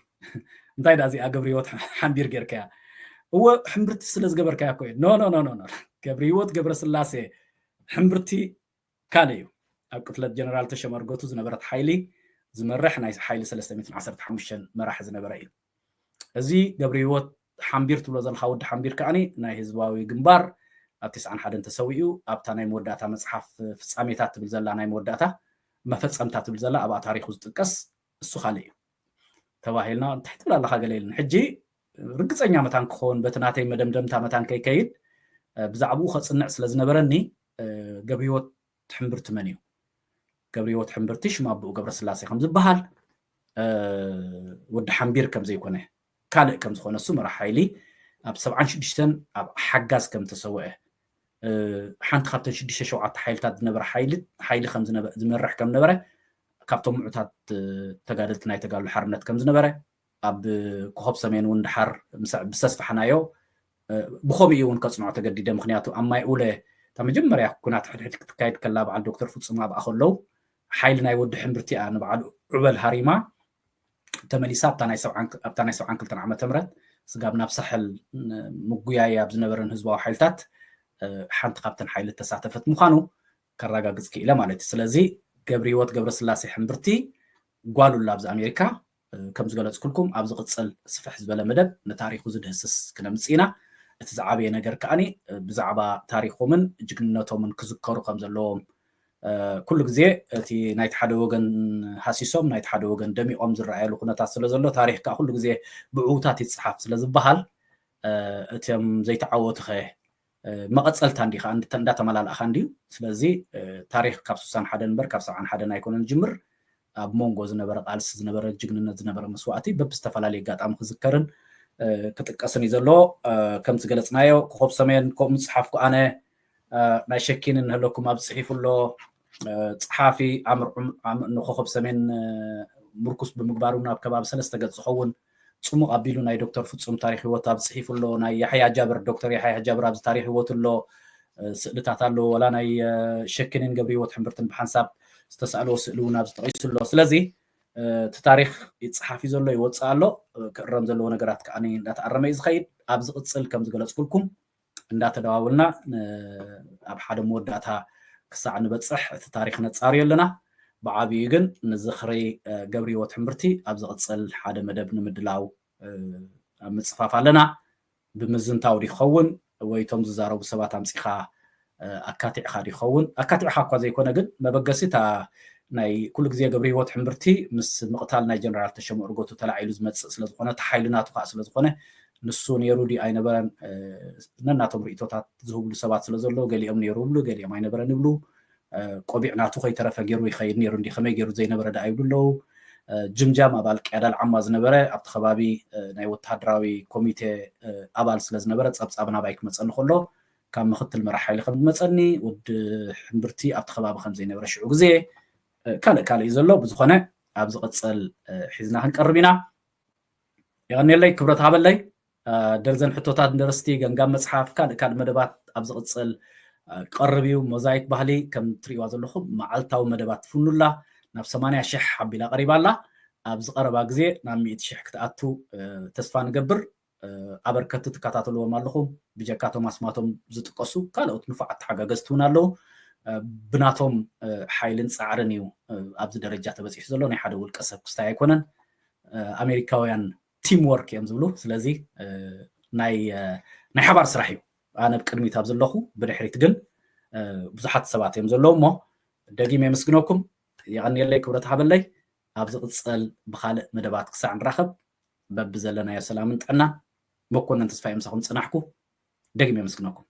እንታይ ዳ እዚኣ ገብሪ ህይወት ሓምቢር ጌርካያ هو حمبرتي سلز جبر كاكوي نو جبري وات جبر سلاسي حمبرتي كانيو قتلت جنرال تشمر قوتو زنبرت حيلي زمرح نايس حيلي 315 مراح زنبرين ازي جبري وات حمبير تبلو زل خاود حمبير كاني ناي حزباوي جنبار اب 91 تسويو اب تاناي موداتا مصحف فصاميتات تبل زلا ناي موداتا مفصمتات تبل زلا ابا تاريخ وزطقس اسو خالي تواهلنا تحت ولا لا خاغليل حجي رقصኛ መታን ክኾን በትናተይ መደምደምታ መታን ከይከይድ ብዛዕባኡ ክጽንዕ ስለ ዝነበረኒ ገብሪ ህይወት ሕምብርቲ መን እዩ ገብሪ ህይወት ሕምብርቲ ሽማብኡ ገብረ ስላሴ ከም ዝበሃል ወዲ ሓምቢር ከም ዘይኮነ ካልእ ከም ዝኾነ እሱ መራሒ ሓይሊ ኣብ 76 ኣብ ሓጋዝ ከም ተሰውዐ ሓንቲ ካብተን 6-7 ሓይልታት ዝነበረ ሓይሊ ከም ዝመርሕ ከም ነበረ ካብቶም ምዑታት ተጋደልቲ ናይ ተጋድሎ ሓርነት ከም ዝነበረ ኣብ ኮኸብ ሰሜን እውን ድሓር ብዝተስፋሕናዮ ብኸምኡ እውን ከፅንዖ ተገዲደ ምክንያቱ ኣብ ማይ ኡለ እታ መጀመርያ ኩናት ሕድሕድ ክትካየድ ከላ በዓል ዶክተር ፍፁም ኣብኣ ከለዉ ሓይሊ ናይ ወዲ ሕምብርቲ እያ ንበዓሉ ዑበል ሃሪማ ተመሊሳ ኣብታ ናይ 72 ዓመተ ምህረት ስጋብ ናብ ሳሕል ምጉያይ ኣብ ዝነበረን ህዝባዊ ሓይልታት ሓንቲ ካብተን ሓይሊ ተሳተፈት ምዃኑ كراغاغص كيلا مالتي سلازي قبر هيوت قبر سلاسي حمبرتي قالوا لابز امريكا كم زغلص كلكم ابز قصل سفح زبل مدب نتاريخو زدهسس كنا مصينا اتزعابي نجر كاني بزعبا تاريخومن جግንነቶምን كذكروا كم زلوم كل ግዜ እቲ ናይት ሓደ ወገን ሃሲሶም ናይት ሓደ ወገን ደሚኦም ዝረኣየሉ ኩነታት ስለ ዘሎ ታሪኽ ካ ኩሉ ግዜ ብዕውታት ይጽሓፍ ስለ ዝበሃል እቶም ዘይተዓወቱ ኸ መቐፀልታ እንዲኻ እንዳተመላልኣኻ እንዲዩ ስለዚ ታሪኽ ካብ 61 ነበር ካብ 71 ኣይኮነን ጅምር ኣብ ሞንጎ ዝነበረ ቃልሲ ዝነበረ ጅግንነት ዝነበረ መስዋዕቲ በብዝተፈላለየ ጋጣሚ ክዝከርን ክጥቀስን እዩ ዘሎ ከም ዝገለጽናዮ ኮኸብ ሰሜን ከምኡ ምጽሓፍኩ ኣነ ናይ ሸኪን እንህለኩም ኣብ ጽሒፉሎ ጸሓፊ ንኮኸብ ሰሜን ምርኩስ ብምግባሩ ናብ ከባቢ 3 ገጽ ዝኸውን ጽሙቕ ኣቢሉ ናይ ዶክተር ፍጹም ታሪኽ ህይወት ኣብ ጽሒፉሎ ናይ ያሕያ ጃብር ዶክተር ያሕያ ጃብር ኣብ ታሪኽ ህይወት ሎ ስእልታት ኣሎ ወላ ናይ ሸኪንን ገብሪ ህይወት ሕምብርትን ብሓንሳብ ዝተሳእልዎ ስእሊ እውን ኣብ ዝጠቂሱሎ ስለዚ እቲ ታሪኽ ይጽሓፍ እዩ ዘሎ ይወፅእ ኣሎ ክእረም ዘለዎ ነገራት ከዓኒ እንዳተኣረመ እዩ ዝኸይድ ኣብ ዝቕፅል ከም ዝገለጽኩልኩም እንዳተደዋውልና ኣብ ሓደ መወዳእታ ክሳዕ ንበጽሕ እቲ ታሪኽ ነጻርዮ ኣለና ብዓብዩ ግን ንዝኽሪ ገብሪ ህይወት ሕምብርቲ ኣብ ዝቕፅል ሓደ መደብ ንምድላው ኣብ ምጽፋፍ ኣለና ብምዝንታው ዲኸውን ወይቶም ዝዛረቡ ሰባት ኣምጺኻ ኣካቲዕኻ ዲኸውን ኣካቲዕኻ እኳ ዘይኮነ ግን መበገሲታ ናይ ኩሉ ግዜ ገብሪ ህይወት ሕምብርቲ ምስ ምቕታል ናይ ጀነራል ተሸመ እርጎቱ ተላዒሉ ዝመጽእ ስለ ዝኾነ ተሓይልናቱ ከዓ ስለ ዝኾነ ንሱ ነይሩ ዲ ኣይነበረን ነናቶም ርእቶታት ዝህብሉ ሰባት ስለ ዘሎ ገሊኦም ነይሩ ብሉ ገሊኦም ኣይነበረን ይብሉ ቆቢዕ ናቱ ከይተረፈ ገይሩ ይኸይድ ነይሩ እንዲ ከመይ ገይሩ ዘይነበረ ዳ ይብሉ ኣለዉ ጅምጃም ኣባል ቅያዳል ዓማ ዝነበረ ኣብቲ ከባቢ ናይ ወተሃደራዊ ኮሚቴ ኣባል ስለ ዝነበረ ፀብፃብ ናባይ ክመፀኒ ከሎ ካብ ምክትል መራሒ ሓይሊ ከም ዝመፀኒ ወዲ ሕምብርቲ ኣብቲ ከባቢ ከም ዘይነበረ ሽዑ ግዜ ካልእ እዩ ዘሎ ብዝኾነ ኣብ ዝቕፅል ሒዝና ክንቀርብ ኢና ይቐኒለይ ክብረት ሃበለይ ደርዘን ሕቶታት እንደረስቲ ገንጋም መፅሓፍ ካልእ መደባት ኣብ ዝቕፅል ቀርብ እዩ ሞዛይክ ባህሊ ከም ትሪእዋ ዘለኹም መዓልታዊ መደባት ትፍኑላ ናብ 80,000 ሓቢላ ቀሪባላ ኣብ ዝቐረባ ግዜ ናብ 100,000 ክትኣቱ ተስፋ ንገብር ኣበርከቲ ትከታተልዎም ኣለኹም ብጀካቶም ኣስማቶም ዝጥቀሱ ካልኦት ንፉዓት ተሓጋገዝቲ እውን ኣለዉ ብናቶም ሓይልን ፃዕርን እዩ ኣብዚ ደረጃ ተበፂሑ ዘሎ ናይ ሓደ ውልቀ ሰብ ክስታይ ኣይኮነን ኣሜሪካውያን ቲም ወርክ እዮም ዝብሉ ስለዚ ናይ ሓባር ስራሕ እዩ ኣነ ብቅድሚት ኣብ ዘለኹ ብድሕሪት ግን ብዙሓት ሰባት እዮም ዘለዉ እሞ ደጊመ የመስግነኩም ይቐኒየለይ ክብረት ሃበለይ ኣብ ዝቕፅል ብካልእ መደባት ክሳዕ ንራኸብ በቢ ዘለናዮ ሰላምን ጥዕና መኮነን ተስፋይ ምሳኹም ፅናሕኩ ደጊመ የመስግነኩም